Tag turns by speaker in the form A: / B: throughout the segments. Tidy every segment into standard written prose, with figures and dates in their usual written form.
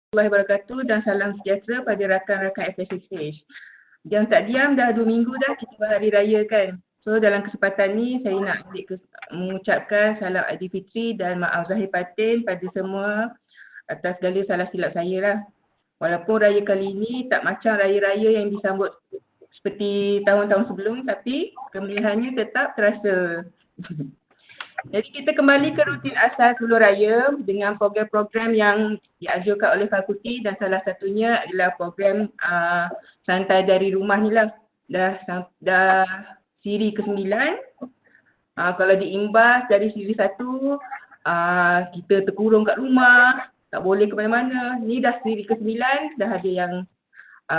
A: warahmatullahi wabarakatuh dan salam sejahtera pada rakan-rakan FSSH. Jangan tak diam, dah 2 minggu dah kita berhari raya kan. So dalam kesempatan ni saya nak mengucapkan salam Aidilfitri dan maaf zahir batin pada semua atas segala salah silap saya lah. Walaupun raya kali ini tak macam raya-raya yang disambut seperti tahun-tahun sebelum, tapi kemeriahannya tetap terasa. Jadi kita kembali ke rutin asal sebelum raya dengan program-program yang dianjurkan oleh fakulti dan salah satunya adalah program santai dari rumah ni lah. Dah siri ke-9. Kalau diimbas dari siri 1, kita terkurung kat rumah, tak boleh ke mana-mana. Ni dah siri ke-9, dah ada yang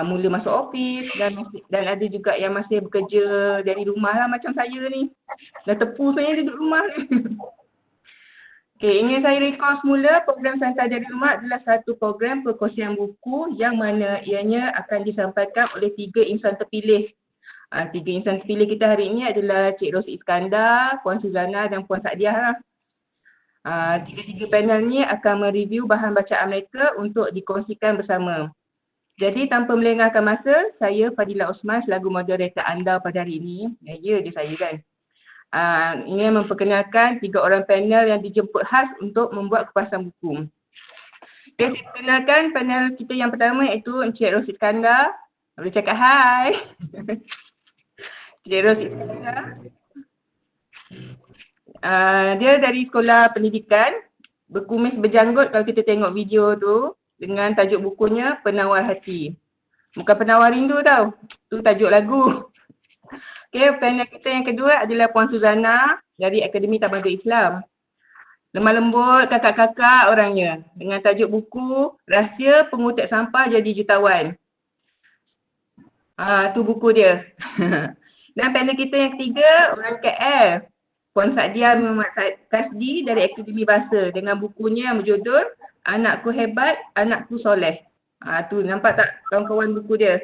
A: mula masuk office dan ada juga yang masih bekerja dari rumah lah macam saya ni. Dah tepu sebenarnya duduk rumah ni. Okay, ingin saya recall semula, program santai dari rumah adalah satu program perkongsian buku yang mana ianya akan disampaikan oleh 3 insan terpilih. 3 insan terpilih kita hari ini adalah Cik Ros Iskandar, Puan Suzana dan Puan Sadiah lah. 3 panel ni akan mereview bahan bacaan mereka untuk dikongsikan bersama. Jadi tanpa melengahkan masa, saya Fadila Osman selaku moderator anda pada hari ini. Ya je saya kan. Ini memperkenalkan 3 orang panel yang dijemput khas untuk membuat kupasan buku. Okay, saya perkenalkan panel kita yang pertama iaitu Encik Ros Iskandar. Boleh cakap hai. Encik Ros Iskandar. Dia dari Sekolah Pendidikan. Berkumis berjanggut kalau kita tengok video tu. Dengan tajuk bukunya Penawar Hati. Bukan Penawar Rindu tau. Tu tajuk lagu. Okay, panel kita yang kedua adalah Puan Suzana dari Akademi Tamadun Islam. Lemah lembut, kakak-kakak orangnya. Dengan tajuk buku Rahsia Pengutip Sampah Jadi Jutawan. Tu buku dia. Dan panel kita yang ketiga, orang KL. Puan Sadiah Muhammad Kasdi dari Akademi Bahasa dengan bukunya yang berjudul Anakku Hebat, Anakku Soleh. Tu nampak tak kawan-kawan buku dia?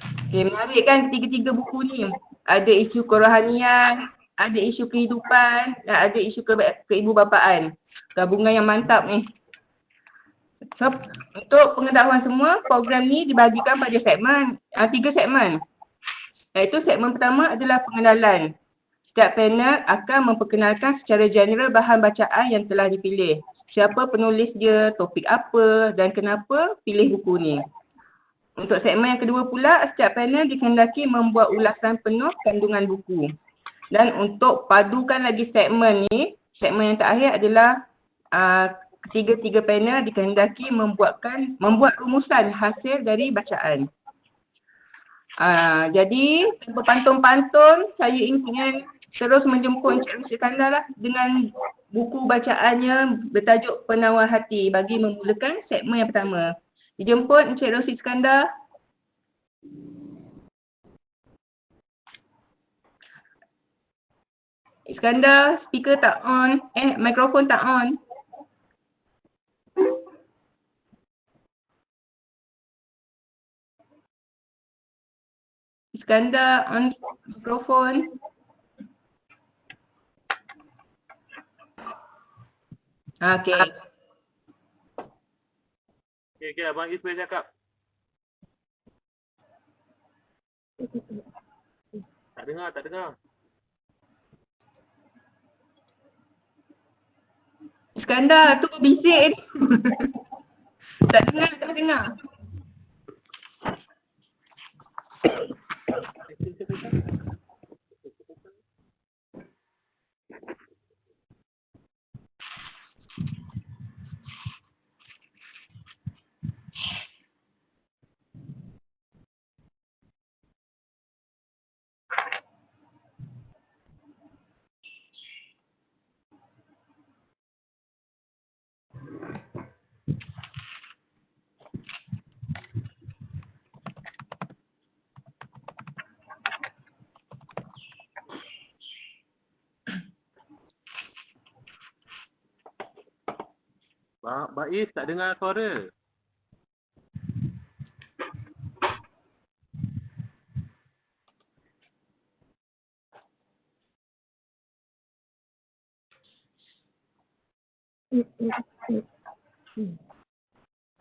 A: Okay, menarik kan ketiga-tiga buku ni. Ada isu kerohanian, ada isu kehidupan dan ada isu keibubapaan. Gabungan yang mantap ni. So, untuk pengetahuan semua, program ni dibahagikan pada segmen, 3 segmen. Iaitu segmen pertama adalah pengenalan. Setiap panel akan memperkenalkan secara general bahan bacaan yang telah dipilih. Siapa penulis dia, topik apa dan kenapa pilih buku ni. Untuk segmen yang kedua pula, setiap panel dikehendaki membuat ulasan penuh kandungan buku. Dan untuk padukan lagi segmen ni, segmen yang terakhir adalah ketiga-tiga panel dikehendaki membuat rumusan hasil dari bacaan. Jadi, tanpa pantun-pantun, saya ingin terus menjemput Encik Ros Iskandar lah dengan buku bacaannya bertajuk Penawar Hati bagi memulakan segmen yang pertama. Dijemput Encik Ros Iskandar. Iskandar, speaker tak on. Mikrofon tak on. Iskandar on mikrofon. Okay.
B: Okay, Abang Is boleh cakap. Tak dengar.
A: Iskandar, tu bising. Tak dengar.
B: Abang Is tak dengar suara.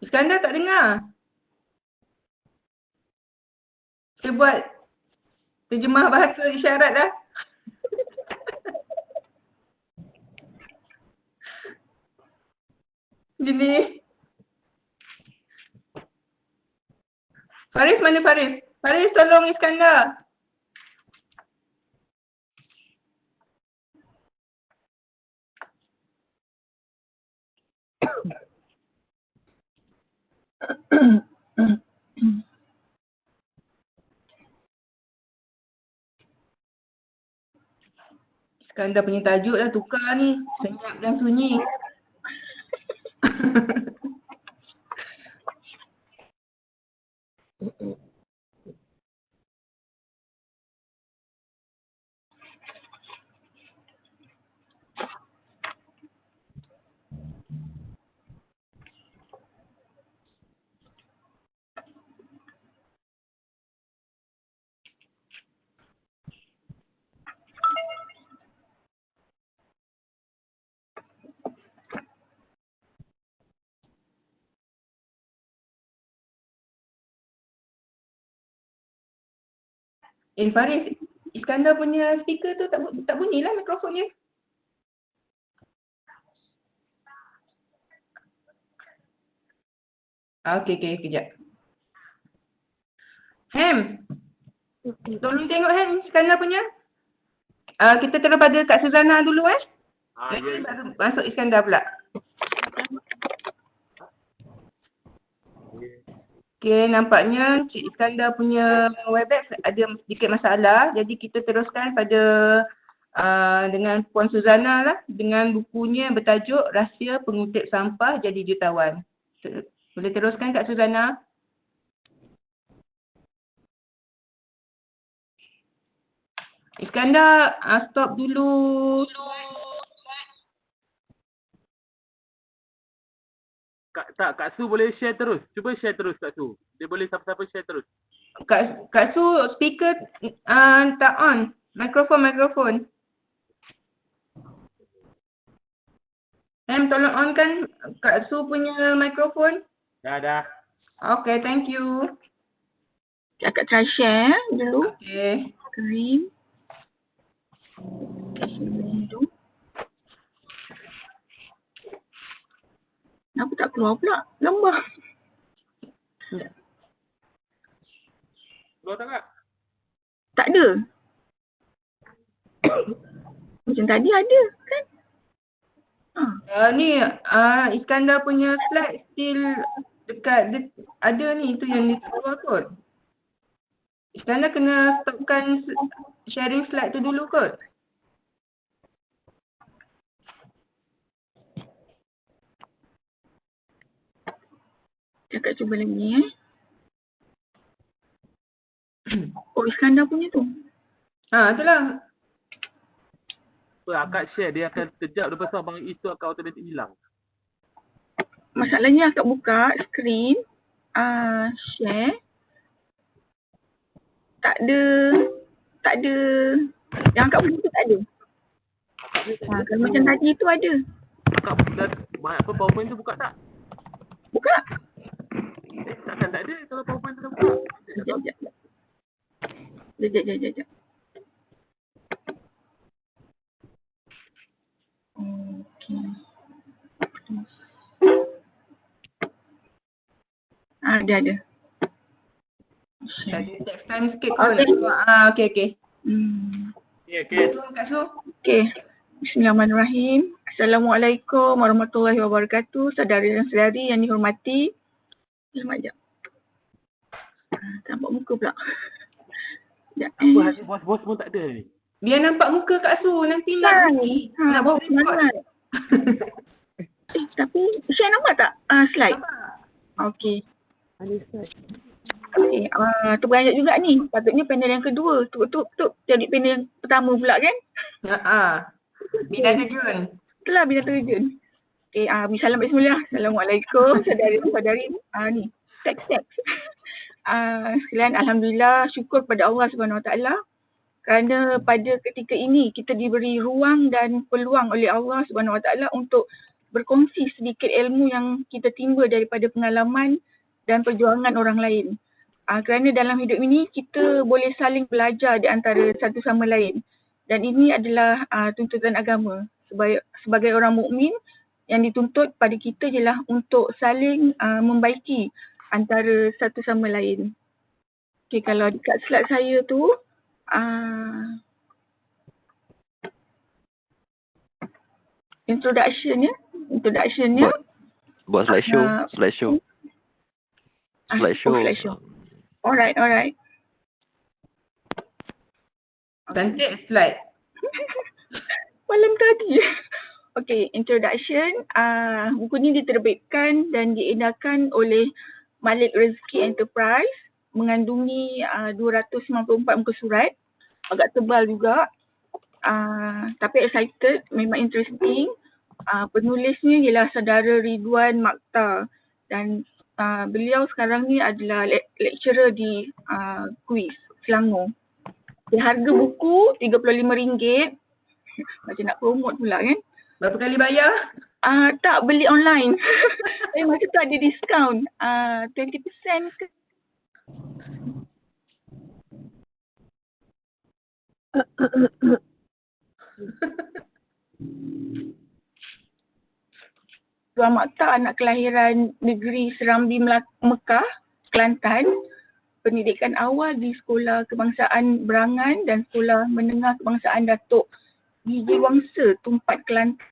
A: Iskandar tak dengar. Saya buat terjemah bahasa isyarat dah. Gini. Faris mana Faris? Faris tolong Iskandar. Iskandar punya tajuk dah tukar ni. Senyap dan sunyi. Faris, Iskandar punya speaker tu tak bunyilah mikrofonnya. Okey, kejap. Ham, tolong tengok Ham, Iskandar punya. Kita terus pada Kak Suzana dulu
B: Ya.
A: baru masuk Iskandar pula. Okey, nampaknya Cik Iskandar punya Webex ada sedikit masalah. Jadi kita teruskan pada dengan Puan Suzana lah. Dengan bukunya bertajuk Rahsia Pengutip Sampah Jadi Jutawan. Boleh teruskan Kak Suzana? Iskandar, stop dulu.
B: Kak Su boleh share terus. Cuba share terus Kak Su. Dia boleh siapa-siapa share terus.
A: Kak Su, speaker tak on. Mikrofon. Tolong on kan Kak Su punya mikrofon.
B: Dah.
A: Okay, thank you.
C: Akak try share dulu.
A: Okay.
C: Screen. Dulu. Kenapa tak keluar pula? Lemah.
B: Keluar tak Kak?
C: Tak ada. Macam tadi ada kan?
A: Ni Iskandar punya slide still dekat ada ni tu yang dia keluar kot. Iskandar kena stopkan sharing slide tu dulu kot.
C: Cakap cuba lagi Oh, Iskandar punya tu.
A: Itulah.
B: Akak share dia akan kejap lepas tu Abang Is tu akan automatik hilang.
C: Masalahnya akak buka screen, share. Tak ada. Yang akak punya tu tak ada. Kalau macam tadi tu ada.
B: Akak apa PowerPoint tu buka tak?
C: Buka.
B: Takkan tak ada kalau PowerPoint tu dah buka.
C: Sekejap. Okey. Ada.
A: Tadi text time sikit kot. Okey.
B: Okey.
A: Kak Su.
C: Okey. Bismillahirrahmanirrahim. Assalamualaikum warahmatullahi wabarakatuh. Saudara dan saudari yang dihormati. Sekejap. Tak nampak muka pula.
B: Apa hasil bos-bos pun tak ada ni.
A: Biar nampak muka Kak Su nanti nak
C: bawa semangat. Tapi share nampak tak slide? Okey. Okey, terberanjak juga ni. Patutnya panel yang kedua. Tu jadi panel yang pertama pula kan?
A: Bina terjun.
C: Itulah bina terjun. Okey, salam bismillah. Assalamualaikum saudara-saudari. Ni, teks. Sekalian alhamdulillah syukur pada Allah Subhanahu Wa Taala kerana pada ketika ini kita diberi ruang dan peluang oleh Allah Subhanahu Wa Taala untuk berkongsi sedikit ilmu yang kita timba daripada pengalaman dan perjuangan orang lain. Kerana dalam hidup ini kita boleh saling belajar di antara satu sama lain. Dan ini adalah tuntutan agama. Sebagai orang mukmin, yang dituntut pada kita ialah untuk saling membaiki antara satu sama lain. Okay, kalau dekat slide saya tu, introduction-nya.
D: Buat slideshow.
C: Slideshow. Alright.
A: Cantik slide.
C: Malam tadi. Okay, introduction. Buku ni diterbitkan dan diedarkan oleh Malik Rezeki Enterprise. Mengandungi 294 muka surat. Agak tebal juga. Tapi excited, memang interesting. Penulisnya ialah saudara Ridwan Makta. Dan beliau sekarang ni adalah lecturer di KUIS, Selangor. Harga buku RM35. Macam nak promote pula kan.
A: Berapa kali bayar?
C: Tak, beli online. Tapi masa tu ada diskaun. 20% ke? Tuan Makta anak kelahiran negeri Serambi Mekah, Kelantan. Pendidikan awal di Sekolah Kebangsaan Berangan dan Sekolah Menengah Kebangsaan Datuk Gigi Wangsa, Tumpat, Kelantan.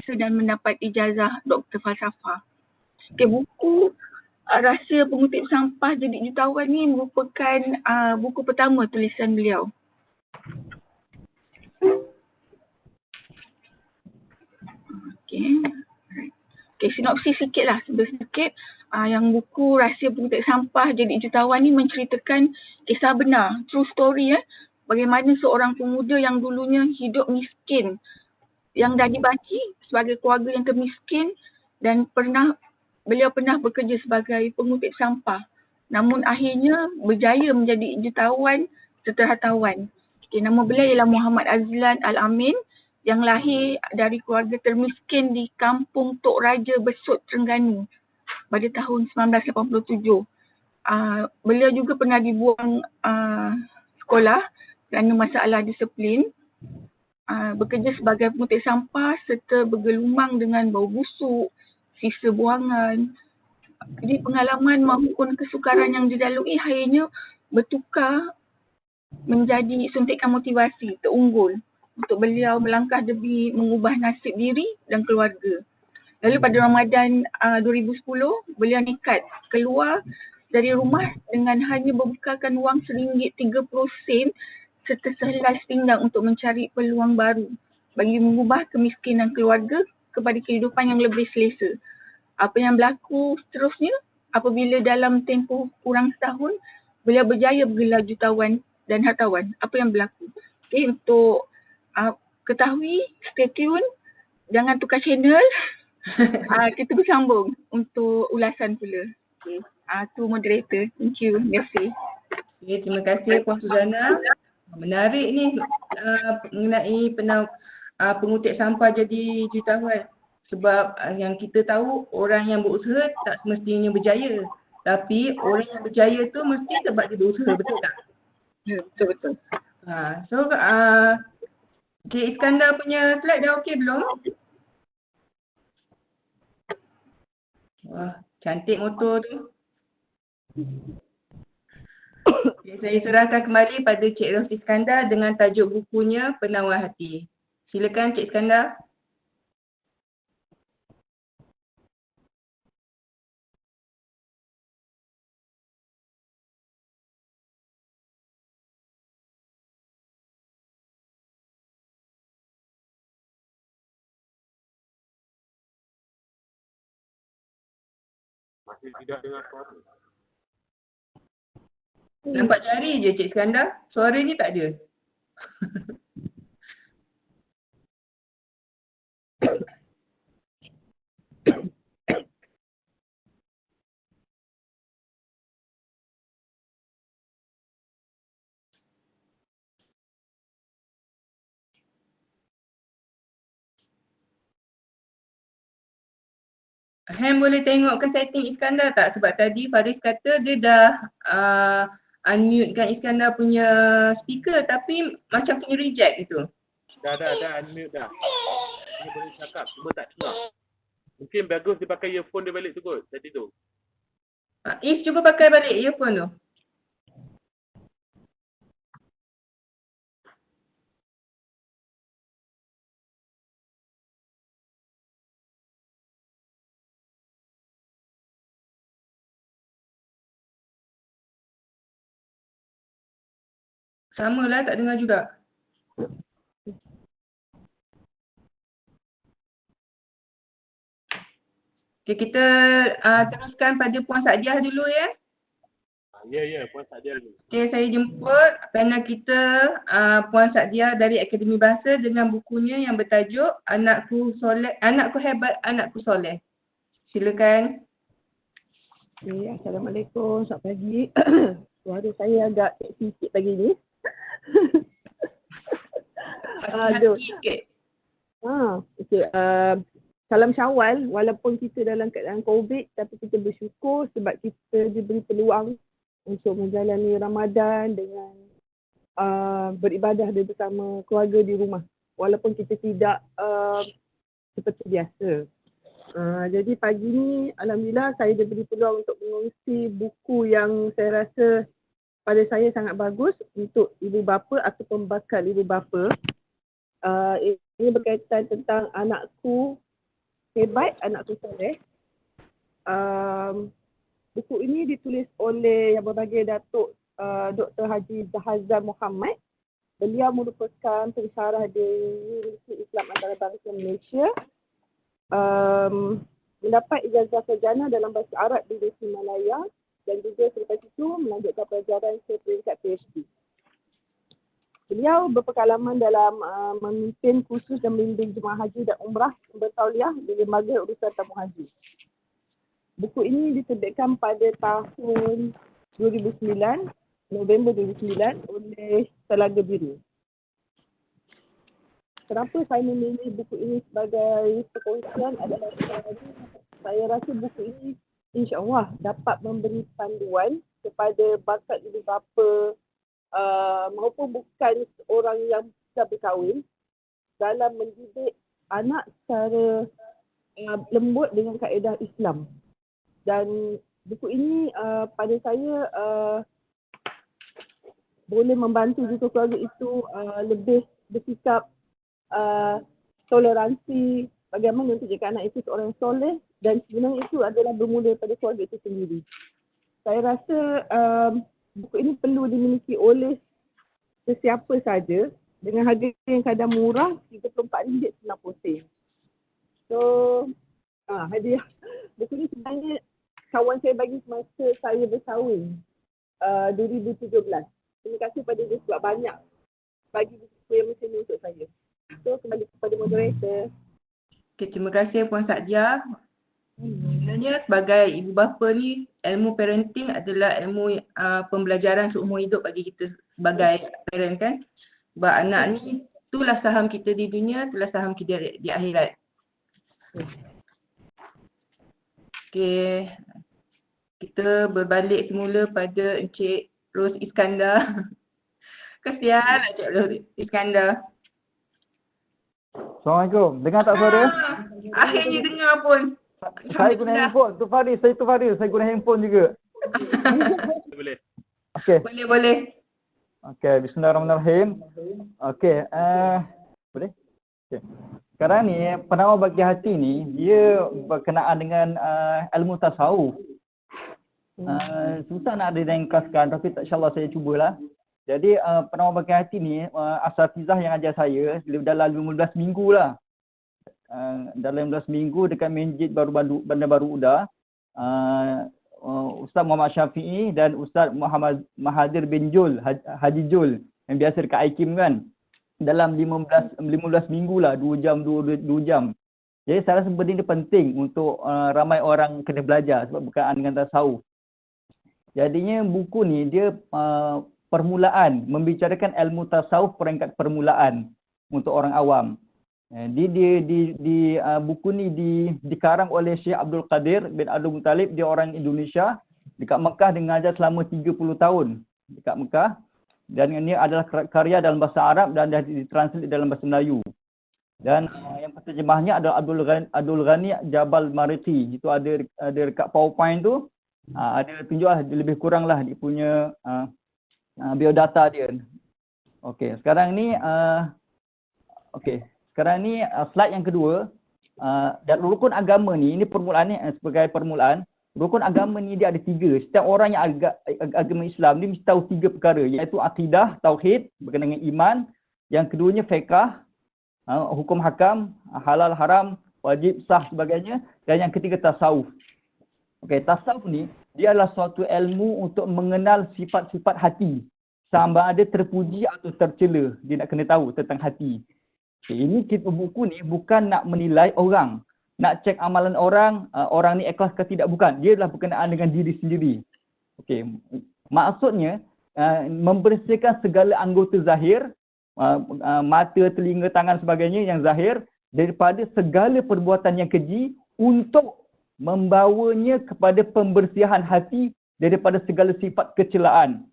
C: Dan mendapat ijazah Doktor Falsafah. Okay, buku Rahsia Pengutip Sampah Jadi Jutawan ni merupakan buku pertama tulisan beliau. Okay, sinopsis sikit lah, sedikit. Yang buku Rahsia Pengutip Sampah Jadi Jutawan ni menceritakan kisah benar, true story bagaimana seorang pemuda yang dulunya hidup miskin, yang dah dibaki sebagai keluarga yang termiskin dan beliau pernah bekerja sebagai pengutip sampah. Namun akhirnya berjaya menjadi jutawan serta hartawan. Okay, nama beliau ialah Muhammad Azlan Al-Amin yang lahir dari keluarga termiskin di Kampung Tok Raja Besut, Terengganu pada tahun 1987. Beliau juga pernah dibuang sekolah kerana masalah disiplin. Bekerja sebagai pengutip sampah serta bergelumang dengan bau busuk, sisa buangan. Jadi pengalaman maupun kesukaran yang dilalui akhirnya bertukar menjadi suntikan motivasi terunggul untuk beliau melangkah demi mengubah nasib diri dan keluarga. Lalu pada Ramadan 2010, beliau nekat keluar dari rumah dengan hanya berbekalkan wang RM1.30 serta sehelai pinggang untuk mencari peluang baru bagi mengubah kemiskinan keluarga kepada kehidupan yang lebih selesa. Apa yang berlaku seterusnya apabila dalam tempoh kurang setahun beliau berjaya bergelar jutawan dan hartawan. Apa yang berlaku? Okay, untuk ketahui, stay tune, jangan tukar channel. Kita bersambung untuk ulasan pula. Okay. Tu moderator. Thank you. Terima kasih.
A: Okay, terima kasih Puan Suzana. Menarik ni mengenai pengutip sampah jadi jutawan. Sebab yang kita tahu orang yang berusaha tak semestinya berjaya. Tapi orang yang berjaya tu mesti sebab dia berusaha, betul tak?
C: Ya, betul-betul.
A: So, Cik Iskandar punya slide dah okey belum? Wah, cantik motor tu. Okay, saya serahkan kembali pada Cik Rosti Iskandar dengan tajuk bukunya Penawar Hati. Silakan Cik Iskandar.
B: Masih tidak dengar suara.
A: Nampak jari je Cik Iskandar. Suara ni tak ada. Ham boleh tengok ke setting Iskandar tak? Sebab tadi Faris kata dia dah unmute-kan Iskandar punya speaker tapi macam punya reject gitu.
B: Dah unmute dah. Dia boleh cakap, cuma tak dengar. Mungkin bagus dia pakai earphone dia balik tu kot, tadi tu.
A: Is cuba pakai balik earphone tu. Sama lah, tak dengar juga. Okay, kita teruskan pada Puan Sadiah dulu ya.
B: Ya, Puan Sadiah dulu.
A: Okay, saya jemput panel kita Puan Sadiah dari Akademi Bahasa dengan bukunya yang bertajuk Anakku Soleh, Anakku Hebat, Anakku Soleh. Silakan.
D: Okay, Assalamualaikum, selamat pagi. Suara saya agak seksi sikit pagi ni. Aduh.
A: Sikit.
D: Okay. Salam Syawal, walaupun kita dalam keadaan COVID, tapi kita bersyukur sebab kita diberi peluang untuk menjalani Ramadan dengan beribadah bersama keluarga di rumah. Walaupun kita tidak seperti biasa. Jadi pagi ni alhamdulillah saya diberi peluang untuk mengongsi buku yang saya rasa pada saya sangat bagus untuk ibu bapa ataupun bakal ibu bapa. Ini berkaitan tentang anakku hebat, anakku soleh. Buku ini ditulis oleh Yang Berbahagia Datuk Dr. Haji Zahazan Muhammad. Beliau merupakan pensyarah di Universiti Islam Antarabangsa Malaysia. Mendapat ijazah sarjana dalam bahasa Arab di Universiti Malaya dan juga selepas itu melanjutkan pelajaran ke peringkat PhD. Beliau berpengalaman dalam memimpin kursus dan membimbing jemaah haji dan umrah bertauliah di Lembaga Urusan Tamu Haji. Buku ini diterbitkan pada tahun 2009, November 2009 oleh Telaga Biru. Kenapa saya memilih buku ini sebagai perkongsian adalah saya rasa buku ini insya-Allah dapat memberi panduan kepada bakal ibu bapa maupun bukan orang yang sudah berkahwin dalam mendidik anak secara lembut dengan kaedah Islam. Dan buku ini pada saya boleh membantu juga keluarga itu lebih bersikap toleransi, bagaimana untuk jadikan anak itu seorang soleh, dan sebenarnya itu adalah bermula daripada keluarga itu sendiri. Saya rasa buku ini perlu dimiliki oleh sesiapa saja dengan harga yang kadang murah, RM34.90. So, hadiah. Buku ini sebenarnya kawan saya bagi semasa saya berkahwin 2017. Terima kasih pada dia sebab banyak bagi buku yang macam ni untuk saya. So, kembali kepada moderator.
A: Okay, terima kasih Puan Sadiah. Sebenarnya sebagai ibu bapa ni, ilmu parenting adalah ilmu pembelajaran seumur hidup bagi kita sebagai parent kan. Sebab anak ni itulah saham kita di dunia, itulah saham kita di akhirat. Okay. Kita berbalik semula pada Encik Ros Iskandar. Kesian Encik Ros Iskandar.
E: Assalamualaikum. Dengar tak suara?
A: Akhirnya dengar pun.
E: Saya guna handphone. Tu Faris, saya guna handphone juga.
B: Boleh.
E: Okey.
A: Boleh.
E: Okey, bismillahirrahmanirrahim. Okey, boleh? Okey. Sekarang ni penawar bagi hati ni dia berkenaan dengan ilmu tasawuf. Susah nak diringkaskan tapi insya-Allah saya cubalah. Jadi penawar bagi hati ni asatizah yang ajar saya dalam 15 minggu lah. Dalam 15 minggu dekat Masjid Bandar Baru Uda, Ustaz Muhammad Syafi'i dan Ustaz Muhammad Mahathir bin Jul, Haji Jul yang biasa dekat IKIM kan. Dalam 15 minggu lah, 2 jam. Jadi saya rasa benda ni penting untuk ramai orang kena belajar sebab berkenaan dengan tasawuf. Jadinya buku ni dia permulaan, membicarakan ilmu tasawuf peringkat permulaan untuk orang awam. Buku ni dikarang oleh Syekh Abdul Qadir bin Abdul Muttalib. Dia orang Indonesia. Dekat Mekah dia mengajar selama 30 tahun dekat Mekah. Dan ini adalah karya dalam bahasa Arab dan dah ditranslate dalam bahasa Melayu. Dan yang penterjemahnya adalah Abdul Ghani Jabal Mariti. Itu ada dekat PowerPoint tu. Ada tunjuk lah, lebih kurang lah dia punya biodata dia. Okey, sekarang ni slide yang kedua. Dan rukun agama ni, ini permulaan ni sebagai permulaan. Rukun agama ni dia ada 3. Setiap orang yang agama Islam ni mesti tahu 3 perkara, iaitu akidah, tauhid berkenaan dengan iman. Yang keduanya fiqh, hukum hakam, halal haram, wajib sah sebagainya. Dan yang ketiga tasawuf. Okey, tasawuf ni dia adalah suatu ilmu untuk mengenal sifat-sifat hati. Sama ada terpuji atau tercela, dia nak kena tahu tentang hati. Okay, ini buku ni bukan nak menilai orang, nak cek amalan orang, orang ni ikhlas ke tidak, bukan. Dia adalah berkenaan dengan diri sendiri. Okey, maksudnya membersihkan segala anggota zahir, mata, telinga, tangan sebagainya yang zahir daripada segala perbuatan yang keji untuk membawanya kepada pembersihan hati daripada segala sifat kecelaan.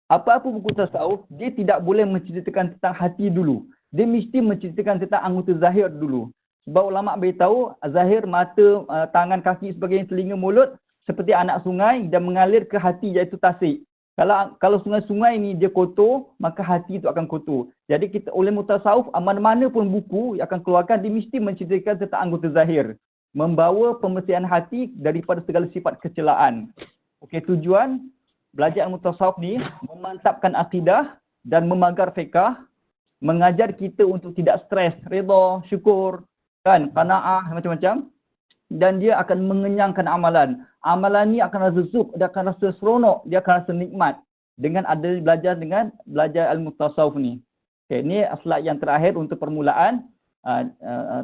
E: Apa-apa buku tasawuf, dia tidak boleh menceritakan tentang hati dulu. Dia mesti menceritakan tentang anggota zahir dulu. Sebab ulama' beritahu, zahir, mata, tangan, kaki sebagainya, telinga, mulut seperti anak sungai dan mengalir ke hati, iaitu tasik. Kalau sungai-sungai ni dia kotor, maka hati itu akan kotor. Jadi kita ulama tasawuf, mana-mana pun buku yang akan keluarkan, dia mesti menceritakan tentang anggota zahir. Membawa pembersihan hati daripada segala sifat kecelaan. Okey, tujuan belajar ilmu tasawuf ni memantapkan akidah dan memagar fiqh, mengajar kita untuk tidak stres, redha, syukur, kan, qanaah, macam-macam. Dan dia akan mengenyangkan amalan. Amalan ni akan rasa zuk, dia akan rasa seronok, dia akan rasa nikmat dengan ada belajar ilmu tasawuf ni. Okey, ni slide yang terakhir untuk permulaan.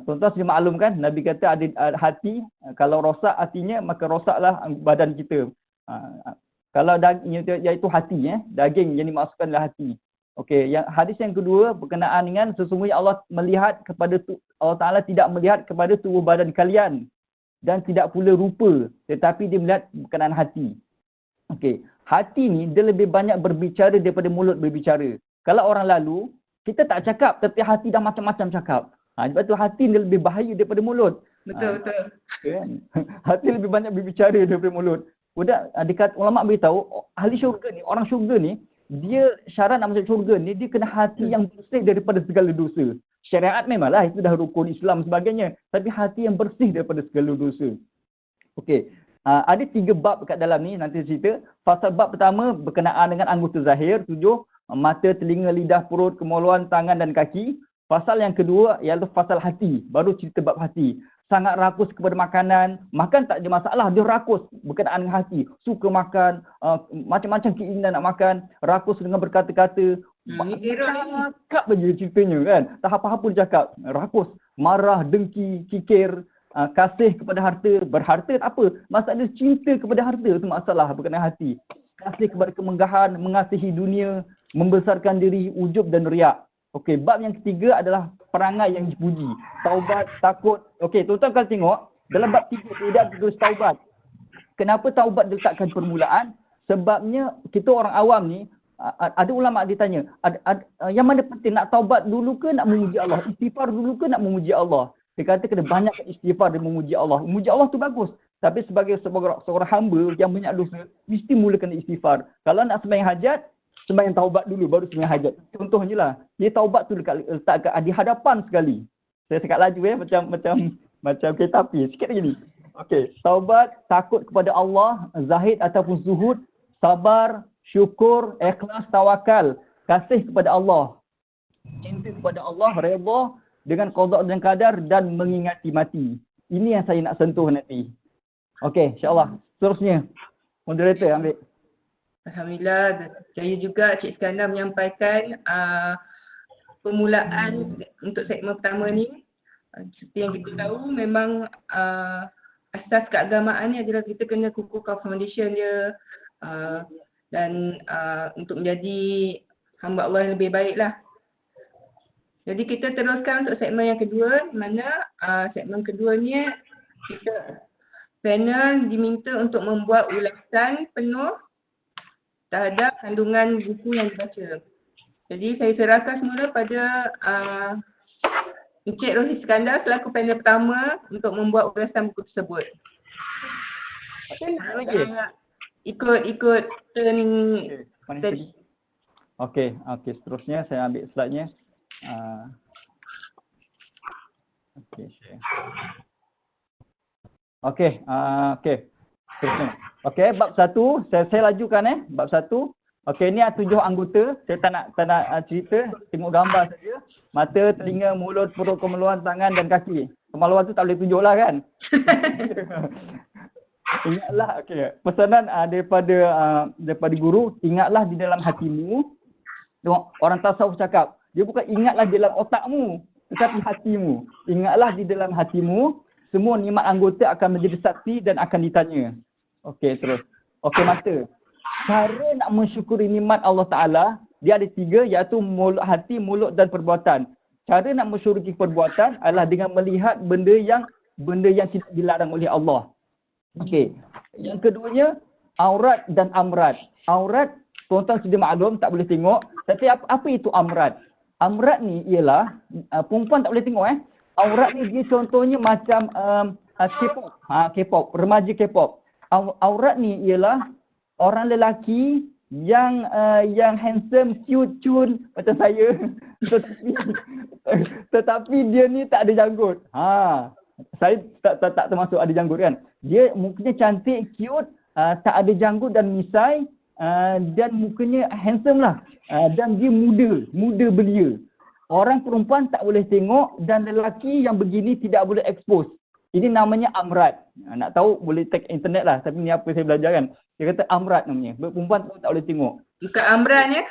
E: Tuan-tuan sudah maklum kan, Nabi kata ada hati, kalau rosak hatinya maka rosaklah badan kita. Kalau daging, iaitu hati, daging yang dimaksudkan adalah hati. Okey, yang hadis yang kedua berkenaan dengan sesungguhnya Allah Ta'ala tidak melihat kepada tubuh badan kalian dan tidak pula rupa, tetapi dia melihat berkenaan hati. Okey, hati ni dia lebih banyak berbicara daripada mulut berbicara. Kalau orang lalu, kita tak cakap tapi hati dah macam-macam cakap. Sebab tu hati ni lebih bahaya daripada mulut.
A: Betul.
E: Kan? Hati lebih banyak berbicara daripada mulut. Dekat ulama' beritahu, ahli syurga ni, orang syurga ni, dia syarat nak masuk syurga ni, dia kena hati yang bersih daripada segala dosa. Syariat memanglah itu dah rukun Islam sebagainya, tapi hati yang bersih daripada segala dosa. Okey, ada 3 bab kat dalam ni, nanti cerita. Fasal bab pertama berkenaan dengan anggota zahir, 7, mata, telinga, lidah, perut, kemaluan, tangan dan kaki. Fasal yang kedua ialah fasal hati, baru cerita bab hati. Sangat rakus kepada makanan, makan tak ada masalah, dia rakus berkenaan dengan hati. Suka makan, macam-macam keinginan nak makan, rakus dengan berkata-kata. Cakap aja ceritanya kan, tak apa-apa dia cakap. Rakus, marah, dengki, kikir, kasih kepada harta, berharta tak apa. Masalah cinta kepada harta itu masalah berkenaan hati. Kasih kepada kemenggahan, mengasihi dunia, membesarkan diri, ujub dan riak. Okey, bab yang ketiga adalah perangai yang dipuji. Taubat, takut. Okey, tuan-tuan kalau tengok, dalam bab 3 tidak tulis taubat. Kenapa taubat diletakkan permulaan? Sebabnya kita orang awam ni, ada ulama' ditanya, yang mana penting, nak taubat dulu ke nak memuji Allah? Istighfar dulu ke nak memuji Allah? Dia kata kena banyakkan istighfar dan memuji Allah. Memuji Allah tu bagus. Tapi sebagai seorang hamba yang banyak dosa, mesti mulakan istighfar. Kalau nak sembahyang hajat, sembahyang taubat dulu baru sembahyang hajat. Contohnya lah. Dia taubat tu letak di hadapan sekali. Saya cakap laju macam kereta api. Sikit lagi ni. Okey, taubat, takut kepada Allah, zahid ataupun zuhud, sabar, syukur, ikhlas, tawakal, kasih kepada Allah, cinta kepada Allah, redha dengan qada dan qadar dan mengingati mati. Ini yang saya nak sentuh nanti. Okey, insya-Allah. Seterusnya moderator ambil.
A: Alhamdulillah, saya juga Cik Iskandar menyampaikan permulaan untuk segmen pertama ni. Seperti yang kita tahu, memang asas keagamaan ni adalah kita kena kukuhkan foundation dia dan untuk menjadi hamba Allah yang lebih baik lah. Jadi kita teruskan untuk segmen yang kedua, di mana segmen keduanya panel diminta untuk membuat ulasan penuh terhadap kandungan buku yang dibaca. Jadi saya serahkan semula pada Encik Rohis Iskandar selaku panel pertama untuk membuat ulasan buku tersebut.
E: Lagi?
A: Ikut turn
E: Mana tadi? Okey, seterusnya saya ambil slide-nya. Okey, share. Okey, seterusnya. Okey, bab 1, saya lajukan bab 1. Okey, ni ada 7 anggota. Saya tak nak cerita, tengok gambar saja. Mata, telinga, mulut, perut, kemaluan, tangan dan kaki. Kemaluan tu tak boleh tunjuklah kan. Ingatlah, pesanan daripada guru, ingatlah di dalam hatimu. Tengok, orang tasawuf cakap, dia bukan ingatlah di dalam otakmu, tetapi hatimu. Ingatlah di dalam hatimu, semua nikmat anggota akan menjadi saksi dan akan ditanya. Okey, terus. Okey, mata. Cara nak mensyukuri nikmat Allah Ta'ala, dia ada 3, iaitu mulut, hati, mulut dan perbuatan. Cara nak mensyukuri perbuatan adalah dengan melihat benda yang tidak dilarang oleh Allah. Okey. Yang keduanya, aurat dan amrat. Aurat, tuan-tuan sudah maklum, tak boleh tengok. Tapi apa itu amrat? Amrat ni ialah, perempuan tak boleh tengok Aurat ni dia contohnya macam K-pop. K-pop, remaja K-pop. Aurat ni ialah orang lelaki yang handsome, cute, cun macam saya. Tetapi dia ni tak ada janggut. Saya tak termasuk ada janggut kan. Dia mukanya cantik, cute, tak ada janggut dan misai, dan mukanya handsome lah. Dan dia muda belia. Orang perempuan tak boleh tengok dan lelaki yang begini tidak boleh expose. Ini namanya amrat. Nak tahu boleh tag internet lah. Tapi ni apa saya belajar kan. Dia kata amrat namanya. Perempuan tak boleh tengok.
A: Bukan amran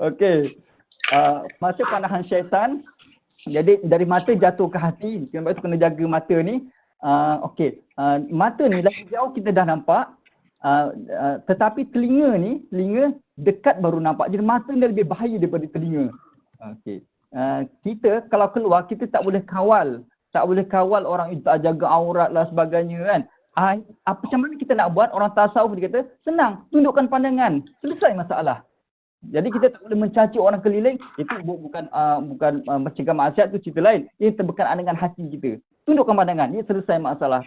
E: Okey. Masa panahan syaitan. Jadi dari mata jatuh ke hati. Sebab itu kena jaga mata ni. Okey. Mata ni lagi jauh kita dah nampak. Tetapi telinga dekat baru nampak. Jadi mata ni lebih bahaya daripada telinga. Okey. Kita kalau keluar kita tak boleh kawal. Tak boleh kawal orang itu, tak jaga aurat lah sebagainya kan. Macam mana kita nak buat? Orang tasawuf dia kata, senang, tundukkan pandangan. Selesai masalah. Jadi kita tak boleh mencaci orang keliling. Itu bukan mencegah maksiat, itu cerita lain. Ini berkenaan dengan hati kita. Tundukkan pandangan, ini selesai masalah.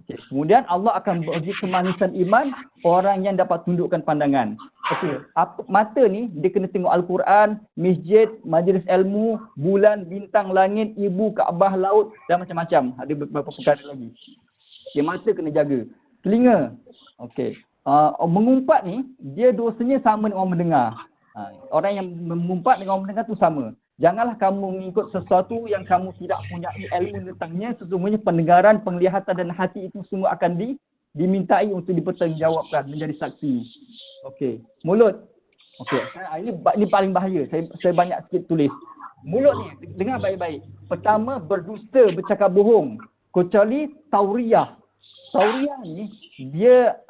E: Okay. Kemudian Allah akan bagi kemanisan iman orang yang dapat tundukkan pandangan. Okey, mata ni dia kena tengok Al-Quran, masjid, majlis ilmu, bulan, bintang, langit, ibu, Kaabah, laut dan macam-macam. Ada beberapa perkara lagi. Okay, mata kena jaga. Telinga. Okey. Mengumpat ni dia dosanya sama dengan orang mendengar. Orang yang mengumpat dengan orang mendengar tu sama. Janganlah kamu mengikut sesuatu yang kamu tidak punya ilmu tentangnya. Sesungguhnya pendengaran, penglihatan dan hati itu semua akan dimintai untuk dipertanggungjawabkan menjadi saksi. Okey. Mulut. Okey. Ini paling bahaya. Saya banyak sikit tulis. Mulut ni dengar baik-baik. Pertama, berdusta, bercakap bohong. Kecuali tauriyah. Tauriyah ni dia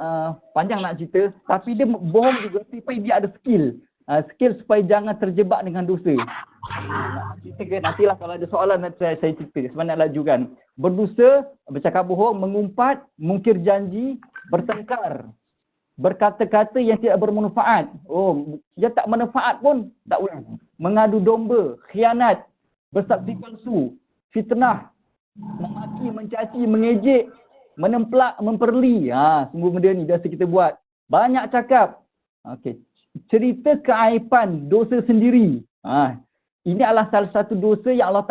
E: panjang nak cerita, tapi dia bohong juga tapi dia ada skill. Skill supaya jangan terjebak dengan dosa. Nantilah kalau ada soalan nanti saya cerita. Sebab nak lajukan. Berdusta, bercakap bohong, mengumpat, mungkir janji, bertengkar, berkata-kata yang tidak bermanfaat. Dia tak manfaat pun tak boleh. Mengadu domba, khianat, bersaksi palsu, fitnah, memaki, mencaci, mengejek, menemplak, memperli. Semua benda ni biasa kita buat. Banyak cakap. Okey. Cerita keaiban dosa sendiri. Ini adalah salah satu dosa yang Allah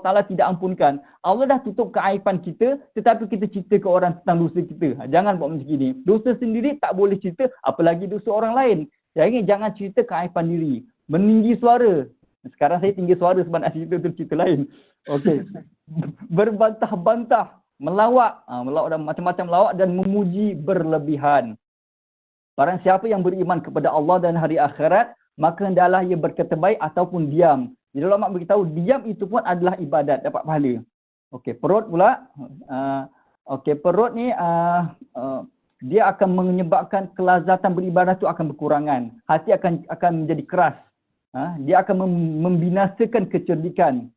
E: Ta'ala tidak ampunkan. Allah dah tutup keaiban kita, tetapi kita cerita ke orang tentang dosa kita. Jangan buat macam ini. Dosa sendiri tak boleh cerita, apalagi dosa orang lain. Jadi jangan cerita keaiban diri. Meninggi suara. Sekarang saya tinggi suara sebab nak cerita lain. Okey. Berbantah-bantah. Melawak dan macam-macam lawak dan memuji berlebihan. Barang siapa yang beriman kepada Allah dan hari akhirat, maka hendaklah ia berkata baik ataupun diam. Jadi ulama beritahu diam itu pun adalah ibadat, dapat pahala. Okey, perut pula. Perut ni dia akan menyebabkan kelazatan beribadah itu akan berkurangan. Hati akan menjadi keras. dia akan membinasakan kecerdikan.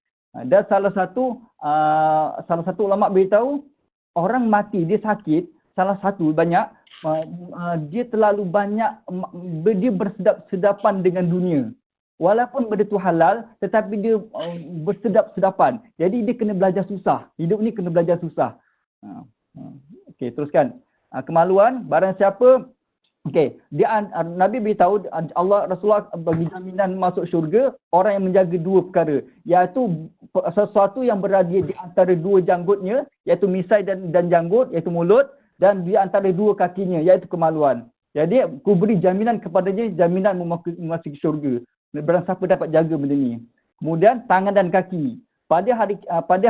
E: Dan salah satu ulama beritahu, orang mati dia sakit, salah satu banyak dia terlalu banyak dia bersedap-sedapan dengan dunia. Walaupun benda tu halal, tetapi dia bersedap-sedapan. Jadi dia kena belajar susah. Hidup ni kena belajar susah. Okey, teruskan. Kemaluan, barang siapa, Nabi beritahu Rasulullah bagi jaminan masuk syurga orang yang menjaga dua perkara, iaitu sesuatu yang berada di antara dua janggutnya, iaitu misai dan janggut, iaitu mulut, dan di antara dua kakinya, iaitu kemaluan. Jadi aku beri jaminan kepadanya, jaminan memasuki syurga. Barang siapa dapat jaga benda ni. Kemudian tangan dan kaki. Pada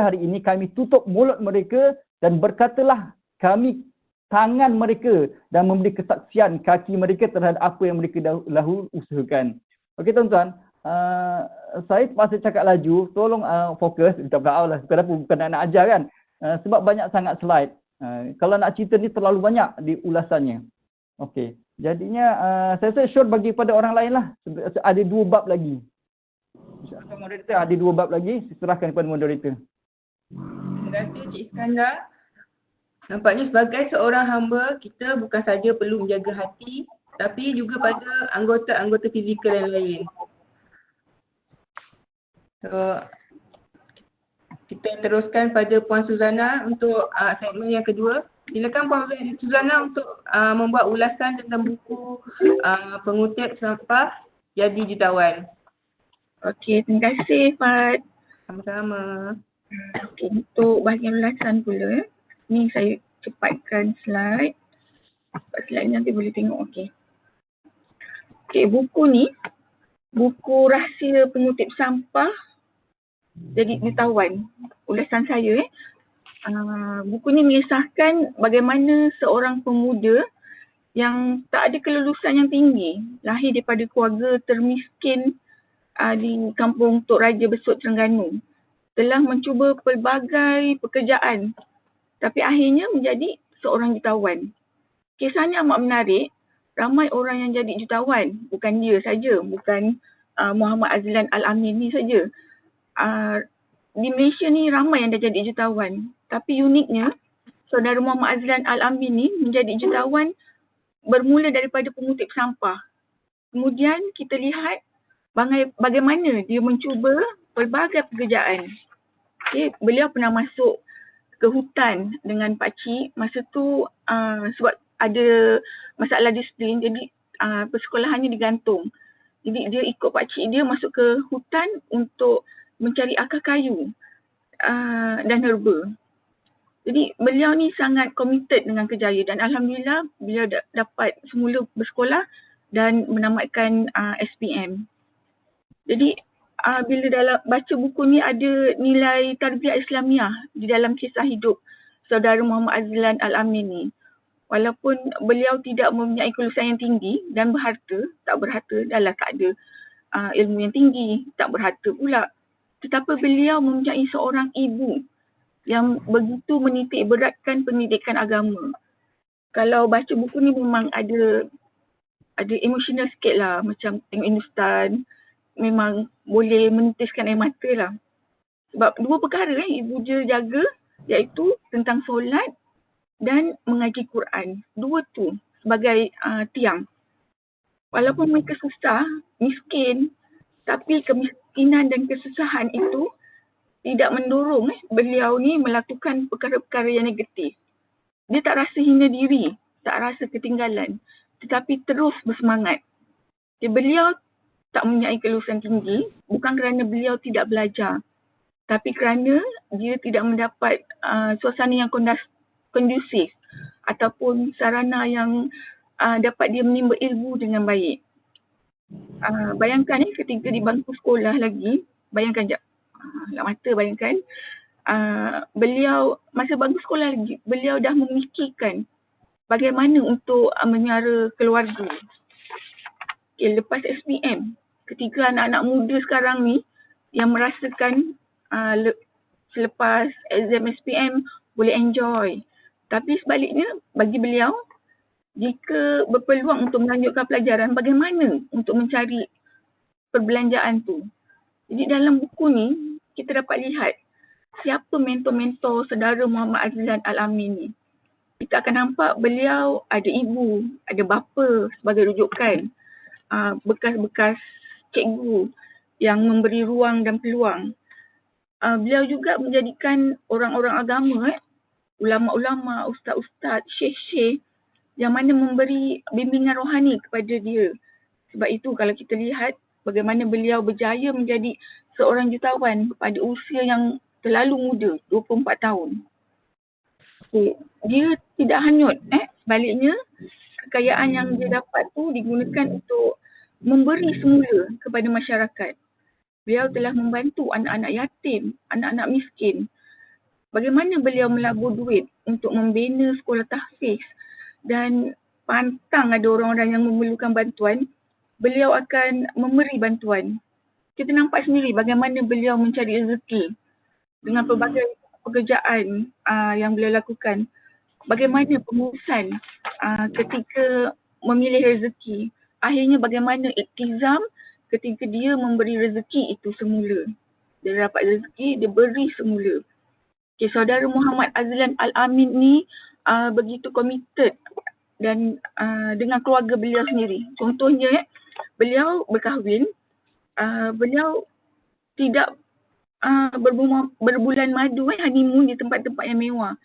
E: hari ini kami tutup mulut mereka dan berkatalah kami tangan mereka dan memberi kesaksian kaki mereka terhadap apa yang mereka dahulu usahakan. Okey tuan-tuan, saya terpaksa cakap laju, tolong fokus, minta maaf lah, bukan nak ajar kan. Sebab banyak sangat slide. Kalau nak cerita ni terlalu banyak di ulasannya. Okey. Jadinya saya rasa short bagi pada orang lain lah. Ada 2 bab lagi. InsyaAllah moderator ada 2 bab lagi. Serahkan kepada moderator.
A: Terima kasih Cik Iskandar. Nampaknya sebagai seorang hamba, kita bukan saja perlu menjaga hati, tapi juga pada anggota-anggota fizikal yang lain. So, kita teruskan pada Puan Suzana untuk segmen yang kedua. Silakan Puan Suzana untuk membuat ulasan tentang buku Pengutip Sampah Jadi Jutawan.
C: Okey, terima kasih Fad.
A: Sama-sama.
C: Okey, untuk bahagian ulasan pula, ni saya cepatkan slide. Slide ni nanti boleh tengok. Okey. Okey, buku ni, buku Rahsia Pengutip Sampah Jadi Jutawan. Ulasan saya buku ni mengisahkan bagaimana seorang pemuda yang tak ada kelulusan yang tinggi, lahir daripada keluarga termiskin di kampung Tok Raja Besut, Terengganu, telah mencuba pelbagai pekerjaan tapi akhirnya menjadi seorang jutawan. Kisahnya amat menarik. Ramai orang yang jadi jutawan, bukan dia saja, bukan Muhammad Azlan Al-Amin ni saja. Di Malaysia ni ramai yang dah jadi jutawan. Tapi uniknya, saudara Muhammad Azlan Al-Amin ni menjadi jutawan bermula daripada pengutip sampah. Kemudian kita lihat bagaimana dia mencuba pelbagai pekerjaan. Okay, beliau pernah masuk ke hutan dengan pakcik. Masa tu sebab ada masalah disiplin, jadi persekolahannya digantung. Jadi dia ikut pakcik dia masuk ke hutan untuk mencari akar kayu dan herba. Jadi beliau ni sangat committed dengan kerjaya dan alhamdulillah beliau dapat semula bersekolah dan menamatkan SPM. Jadi bila dalam baca buku ni ada nilai tarbiyah Islamiah di dalam kisah hidup saudara Muhammad Azlan Al-Amin ni. Walaupun beliau tidak mempunyai kelulusan yang tinggi dan tak berharta, dah tak ada ilmu yang tinggi, tak berharta pula. Tetapi beliau mempunyai seorang ibu yang begitu menitik beratkan pendidikan agama. Kalau baca buku ni memang ada emosional sikit lah, macam tengok Hindustan, memang boleh menitiskan air mata lah. Sebab 2 perkara ibu dia jaga, iaitu tentang solat dan mengaji Quran. 2 tu sebagai tiang. Walaupun mereka susah, miskin, tapi kemiskinan dan kesusahan itu tidak mendorong beliau ni melakukan perkara-perkara yang negatif. Dia tak rasa hina diri, tak rasa ketinggalan, tetapi terus bersemangat. Beliau tak mempunyai kelulusan tinggi bukan kerana beliau tidak belajar, tapi kerana dia tidak mendapat suasana yang kondusif ataupun sarana yang dapat dia menimba ilmu dengan baik. Bayangkan ketika di bangku sekolah lagi, bayangkan beliau masa bangku sekolah lagi, beliau dah memikirkan bagaimana untuk menyara keluarga. Okay, lepas SPM, ketika anak-anak muda sekarang ni yang merasakan selepas exam SPM boleh enjoy. Tapi sebaliknya bagi beliau, jika berpeluang untuk melanjutkan pelajaran, bagaimana untuk mencari perbelanjaan tu. Jadi dalam buku ni kita dapat lihat siapa mentor-mentor saudara Muhammad Azlan Al-Amin ni. Kita akan nampak beliau ada ibu, ada bapa sebagai rujukan, bekas-bekas cikgu yang memberi ruang dan peluang. Beliau juga menjadikan orang-orang agama, ulama-ulama, ustaz-ustaz, syekh-syekh yang mana memberi bimbingan rohani kepada dia. Sebab itu kalau kita lihat bagaimana beliau berjaya menjadi seorang jutawan pada usia yang terlalu muda, 24 tahun. Okay. Dia tidak hanyut. Sebaliknya, kekayaan yang dia dapat tu digunakan untuk memberi semula kepada masyarakat. Beliau telah membantu anak-anak yatim, anak-anak miskin. Bagaimana beliau melabur duit untuk membina sekolah tahfiz dan pantang ada orang-orang yang memerlukan bantuan, beliau akan memberi bantuan. Kita nampak sendiri bagaimana beliau mencari rezeki dengan pelbagai pekerjaan yang beliau lakukan. Bagaimana pengurusan ketika memilih rezeki. Akhirnya bagaimana iktizam ketika dia memberi rezeki itu semula. Dia dapat rezeki, dia beri semula. Okay, saudara Muhammad Azlan Al-Amin ni begitu committed dan dengan keluarga beliau sendiri. Contohnya, beliau berkahwin, beliau tidak berbulan madu honeymoon di tempat-tempat yang mewah.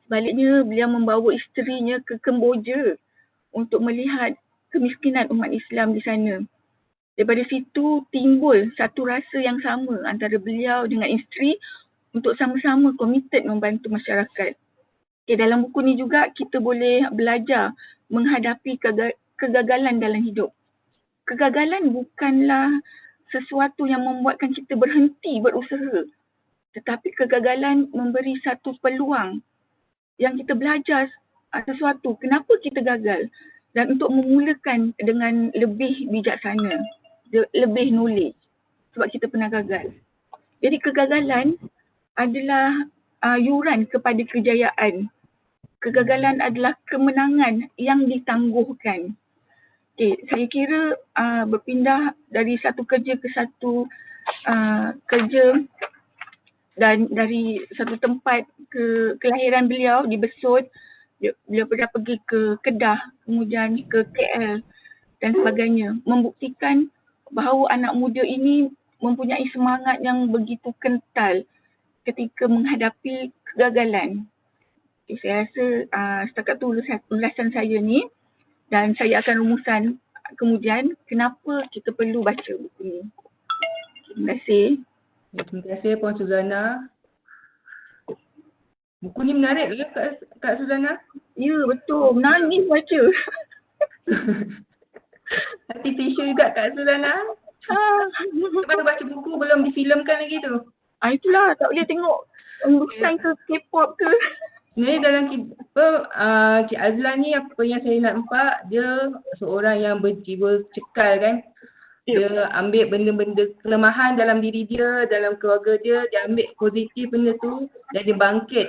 C: Sebaliknya, beliau membawa isterinya ke Kemboja untuk melihat kemiskinan umat Islam di sana. Daripada situ timbul satu rasa yang sama antara beliau dengan isteri untuk sama-sama komited membantu masyarakat. Okay, dalam buku ni juga kita boleh belajar menghadapi kegagalan dalam hidup. Kegagalan bukanlah sesuatu yang membuatkan kita berhenti berusaha. Tetapi kegagalan memberi satu peluang yang kita belajar sesuatu, kenapa kita gagal, dan untuk memulakan dengan lebih bijaksana, lebih knowledge sebab kita pernah gagal. Jadi kegagalan adalah yuran kepada kejayaan. Kegagalan adalah kemenangan yang ditangguhkan. Okay, saya kira berpindah dari satu kerja ke satu kerja dan dari satu tempat ke kelahiran beliau di Besut, beliau pernah pergi ke Kedah, kemudian ke KL dan sebagainya, membuktikan bahawa anak muda ini mempunyai semangat yang begitu kental ketika menghadapi kegagalan. Okay, saya rasa setakat tu ulasan saya ni, dan saya akan rumuskan kemudian kenapa kita perlu baca buku ni. Terima kasih.
A: Terima kasih Puan Suzana. Buku ni menarik ke Kak Suzana?
C: Ya, betul. Menangis baca.
A: Hati tisu juga Kak Suzana. Baru baca buku belum difilmkan lagi tu.
C: Itulah, tak boleh tengok Hindustan ke K-pop ke.
A: Sebenarnya dalam Cik Azlan ni, apa yang saya nampak, dia seorang yang berjiwa cekal kan. Dia ambil benda-benda kelemahan dalam diri dia, dalam keluarga dia ambil positif benda tu dan dia bangkit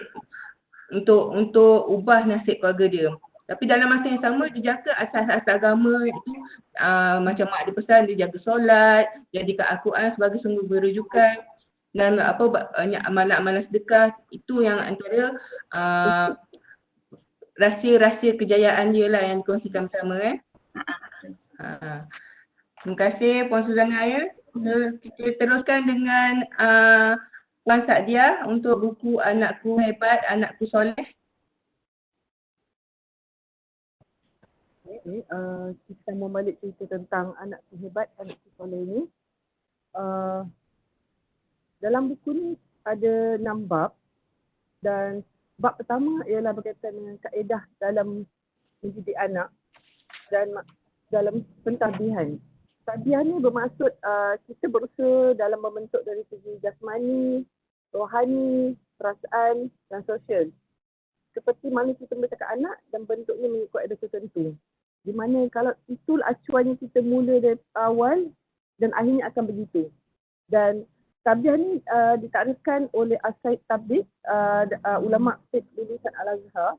A: untuk ubah nasib keluarga dia. Tapi dalam masa yang sama dia jaga asas-asas agama itu, macam mak dia pesan dia jaga solat, jadikan Al-Quran sebagai sumber berujukan dan banyak amalan-amalan sedekah. Itu yang antara rahsia-rahsia kejayaan dia lah yang dikongsikan bersama Terima kasih Puan Suzana ya. Kita teruskan dengan Puan Sadia untuk buku Anakku Hebat, Anakku Soleh.
D: Kita mau balik cerita tentang Anakku Hebat, Anakku Soleh ni. Dalam buku ni ada 6 bab dan bab pertama ialah berkaitan dengan kaedah dalam mendidik anak dan dalam pentadbiran. Tadbiran ni bermaksud kita berusaha dalam membentuk dari segi jasmani, rohani, perasaan dan sosial. Seperti mana kita membesarkan anak dan bentuknya mengikut ada tertentu. Di mana kalau itulah acuan yang kita mula dari awal dan akhirnya akan begitu. Dan tadbiran ni ditakdirkan oleh As-Said Tabib, ulama fiqh lulusan Al-Azhar.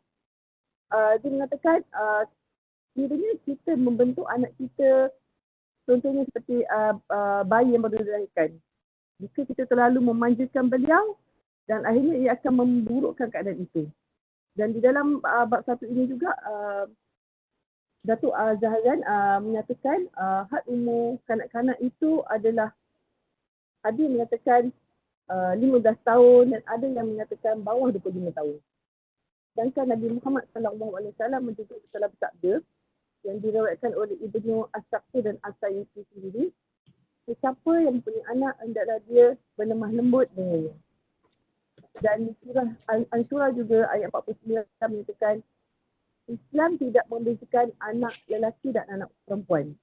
D: Dia mengatakan kiranya kita membentuk anak kita Contohnya seperti bayi yang baru dilahirkan. Jika kita terlalu memanjakan beliau dan akhirnya ia akan memburukkan keadaan itu. Dan di dalam bab satu ini juga Datuk Zahazan menyatakan had umur kanak-kanak itu adalah, ada yang mengatakan 15 tahun dan ada yang mengatakan bawah 25 tahun. Sedangkan Nabi Muhammad SAW juga telah bersabda yang diriwayatkan oleh Ibnu As-Saqi dan As-Sayyidi sendiri, sesiapa yang punya anak hendaklah dia berlemah lembut dengannya. Dan surah Al-Shura juga ayat 49 menyatakan Islam tidak membezakan anak lelaki dan anak perempuan.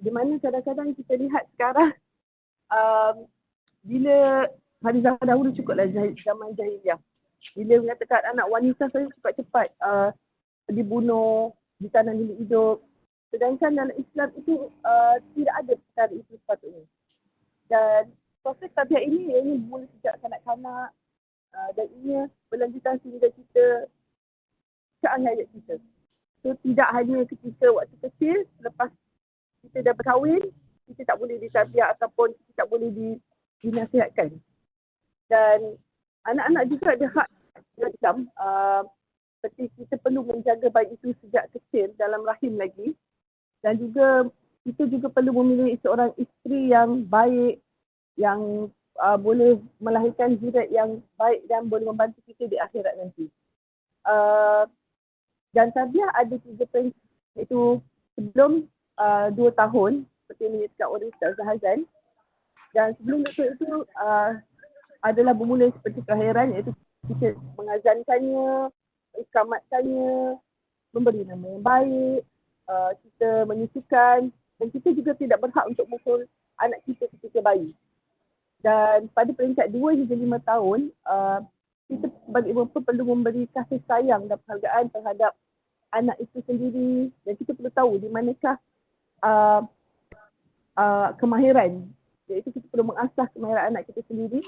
D: Di mana kadang-kadang kita lihat sekarang bila hari zaman dahulu cukuplah zaman jahiliah. Bila mengatakan anak wanita saja cepat-cepat dibunuh, ditanam hidup. Sedangkan dalam Islam itu tidak ada perkara itu sepatutnya. Dan proses tabiat ini bermula sejak kanak-kanak dan ia berlanjutan sehingga kita ke akhir hayat kita. So tidak hanya ketika waktu kecil, selepas kita dah berkahwin, kita tak boleh ditabiat ataupun kita tak boleh dinasihatkan. Dan anak-anak juga ada hak Islam. Seperti kita perlu menjaga bayi itu sejak kecil dalam rahim lagi. Dan juga kita juga perlu memilih seorang isteri yang baik, yang boleh melahirkan zuriat yang baik dan boleh membantu kita di akhirat nanti. Dan tabiat ada 3 prinsip, iaitu sebelum 2 tahun, seperti yang dikatakan oleh Ustaz Zahazan. Dan sebelum itu adalah bermula seperti kelahiran, iaitu kita mengazankannya, ikamatkannya, memberi nama yang baik, kita menyusukan, dan kita juga tidak berhak untuk mukul anak kita ketika bayi. Dan pada peringkat 2 hingga 5 tahun, kita sebagai ibu bapa perlu memberi kasih sayang dan penghargaan terhadap anak itu sendiri, dan kita perlu tahu di manakah kemahiran, iaitu kita perlu mengasah kemahiran anak kita sendiri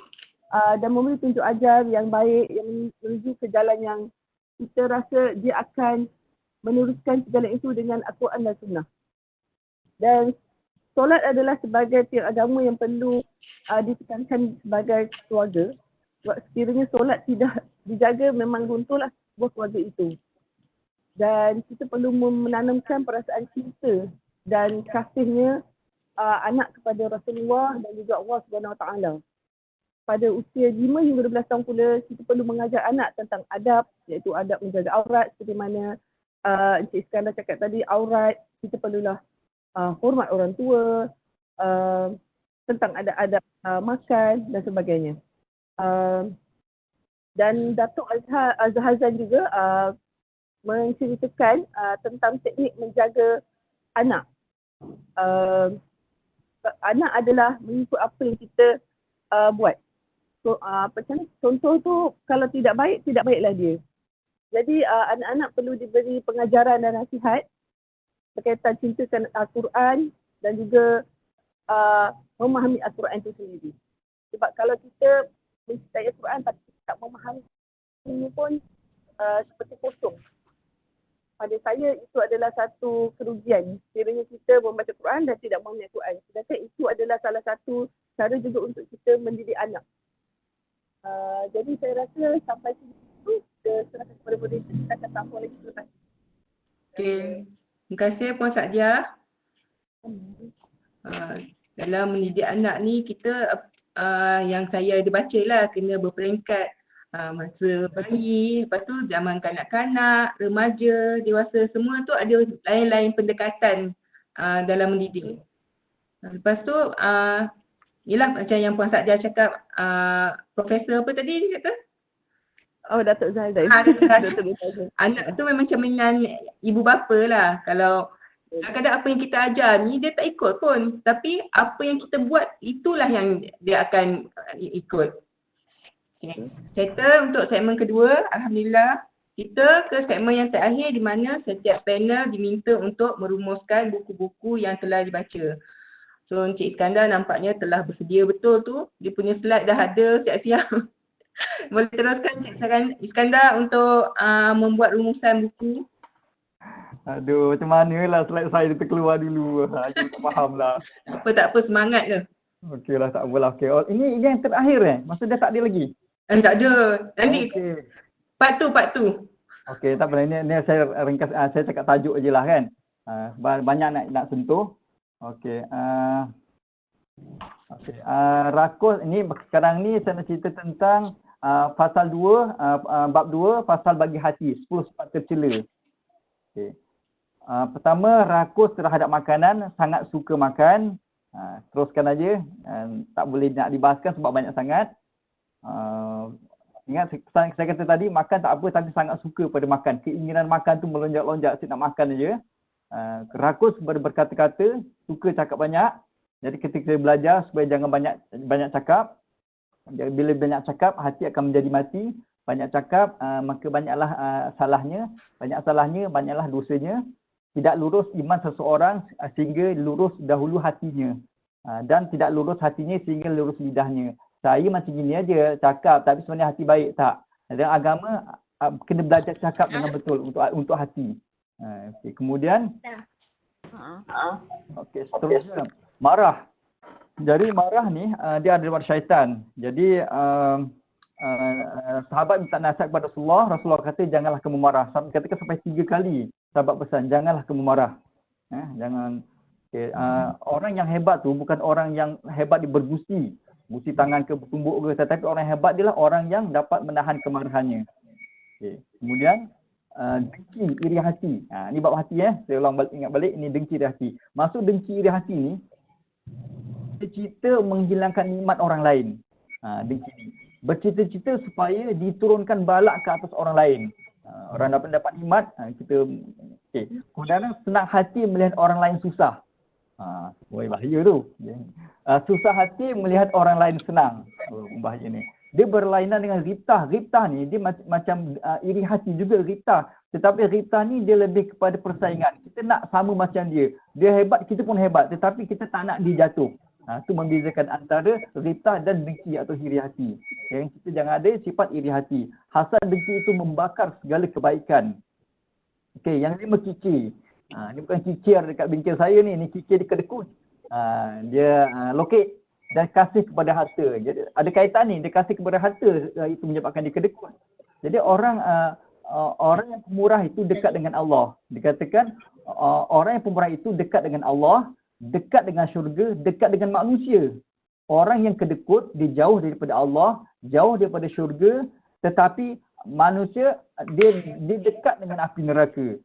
D: dan memberi tunjuk ajar yang baik yang menuju ke jalan yang kita rasa dia akan meneruskan jalan itu dengan Al-Quran dan Sunnah. Dan solat adalah sebagai tiang agama yang perlu ditekankan sebagai keluarga. Sebab sekiranya solat tidak dijaga, memang runtuhlah sebuah keluarga itu. Dan kita perlu menanamkan perasaan cinta dan kasihnya anak kepada Rasulullah dan juga Allah SWT. Pada usia 5 hingga 12 tahun pula, kita perlu mengajar anak tentang adab, iaitu adab menjaga aurat, seperti mana Encik Iskandar cakap tadi, aurat, kita perlulah hormat orang tua, tentang adab makan dan sebagainya. Dan Datuk Zahazan juga menceritakan tentang teknik menjaga anak. Anak adalah mengikut apa yang kita buat. So, contoh tu kalau tidak baiklah dia. Jadi anak-anak perlu diberi pengajaran dan nasihat berkaitan cintakan Al-Quran dan juga memahami Al-Quran itu sendiri. Sebab kalau kita mencintai Al-Quran tapi tak memahami ini pun seperti kosong. Pada saya itu adalah satu kerugian. Sekiranya kita membaca Quran dan tidak memahami Al-Quran. Sedangkan itu adalah salah satu cara juga untuk kita mendidik anak. Jadi saya rasa sampai situ kita serahkan kepada moderator, kita akan sambung lagi selepas.
A: Okey. Terima kasih Puan Sadia. Dalam mendidik anak ni kita yang saya ada baca lah kena berperingkat masa bayi, lepas tu zaman kanak-kanak, remaja, dewasa, semua tu ada lain-lain pendekatan dalam mendidik. Lepas tu yelah macam yang Puan Sadia cakap, Profesor apa tadi dia kata?
D: Oh, Datuk Zahazan.
A: Anak tu memang cerminan ibu bapa lah. Kalau kadang-kadang apa yang kita ajar ni dia tak ikut pun. Tapi apa yang kita buat itulah yang dia akan ikut. Okay. Settle untuk segmen kedua. Alhamdulillah. Kita ke segmen yang terakhir di mana setiap panel diminta untuk merumuskan buku-buku yang telah dibaca. So Encik Iskandar nampaknya telah bersedia betul tu. Dia punya slide dah ada siap-siap. Boleh teruskan Encik Iskandar untuk membuat rumusan buku.
E: Aduh, macam mana lah slide saya terkeluar dulu. Saya tak faham lah.
A: Tak apa, semangat je.
E: Okey lah, tak apalah. Okey. Oh, ini yang terakhir Maksud dia tak ada lagi?
A: Tak ada. Nanti
E: Okey.
A: part tu.
E: Okey, tak apa. Ini saya ringkas, saya cakap tajuk je lah kan. Banyak nak sentuh. Okey. Rakus ini sekarang ni saya nak cerita tentang pasal 2, bab 2, pasal bagi hati, 10 sebab tercela. Okey. Pertama, rakus terhadap makanan, sangat suka makan. Teruskan aja. Tak boleh nak dibahaskan sebab banyak sangat. Ingat saya kata tadi, makan tak apa tapi sangat suka pada makan. Keinginan makan tu melonjak-lonjak, asyik nak makan aja. Rakus berkata-kata, suka cakap banyak. Jadi ketika belajar supaya jangan banyak cakap. Bila banyak cakap, hati akan menjadi mati. Banyak cakap, maka banyaklah salahnya. Banyak salahnya, banyaklah dosanya. Tidak lurus iman seseorang sehingga lurus dahulu hatinya. Dan tidak lurus hatinya sehingga lurus lidahnya. Saya macam gini aja cakap tapi sebenarnya hati baik tak. Dan agama kena belajar cakap dengan betul untuk hati. Okay. Kemudian seterusnya marah. Jadi marah ni dia ada daripada syaitan. Jadi sahabat minta nasihat kepada Rasulullah kata janganlah kamu marah. Katakan sampai 3 kali sahabat pesan janganlah kamu marah. Jangan. Okay. Orang yang hebat tu bukan orang yang hebat di bergusi tangan ke bertumbuk ke, tetapi orang hebat dia lah orang yang dapat menahan kemarahannya. Okay. Kemudian dengki, iri hati. Ni bab hati saya ulang ingat balik, ini dengki, iri hati. Maksud dengki, iri hati ni bercita menghilangkan nikmat orang lain. Dengki ni bercita-cita supaya diturunkan balak ke atas orang lain. Orang dapat nikmat, kita okey. Kemudian senang hati melihat orang lain susah. Bahaya tu. Susah hati melihat orang lain senang. Bahaya ni. Dia berlainan dengan ghibtah. Ghibtah ni dia macam iri hati juga ghibtah. Tetapi ghibtah ni dia lebih kepada persaingan. Kita nak sama macam dia. Dia hebat, kita pun hebat. Tetapi kita tak nak dia jatuh. Itu membezakan antara ghibtah dan dengki atau iri hati. Kita jangan ada sifat iri hati. Hasad dengki itu membakar segala kebaikan. Okey, yang 5 kikir. Ni bukan kikir dekat bingkil saya ni kikir di kedekut. Dia lokek dan kasih kepada harta. Jadi ada kaitan ni, dia kasih kepada harta itu menyebabkan dia kedekut. Jadi orang yang pemurah itu dekat dengan Allah. Dikatakan orang yang pemurah itu dekat dengan Allah, dekat dengan syurga, dekat dengan manusia. Orang yang kedekut dia jauh daripada Allah, jauh daripada syurga, tetapi manusia dia dekat dengan api neraka.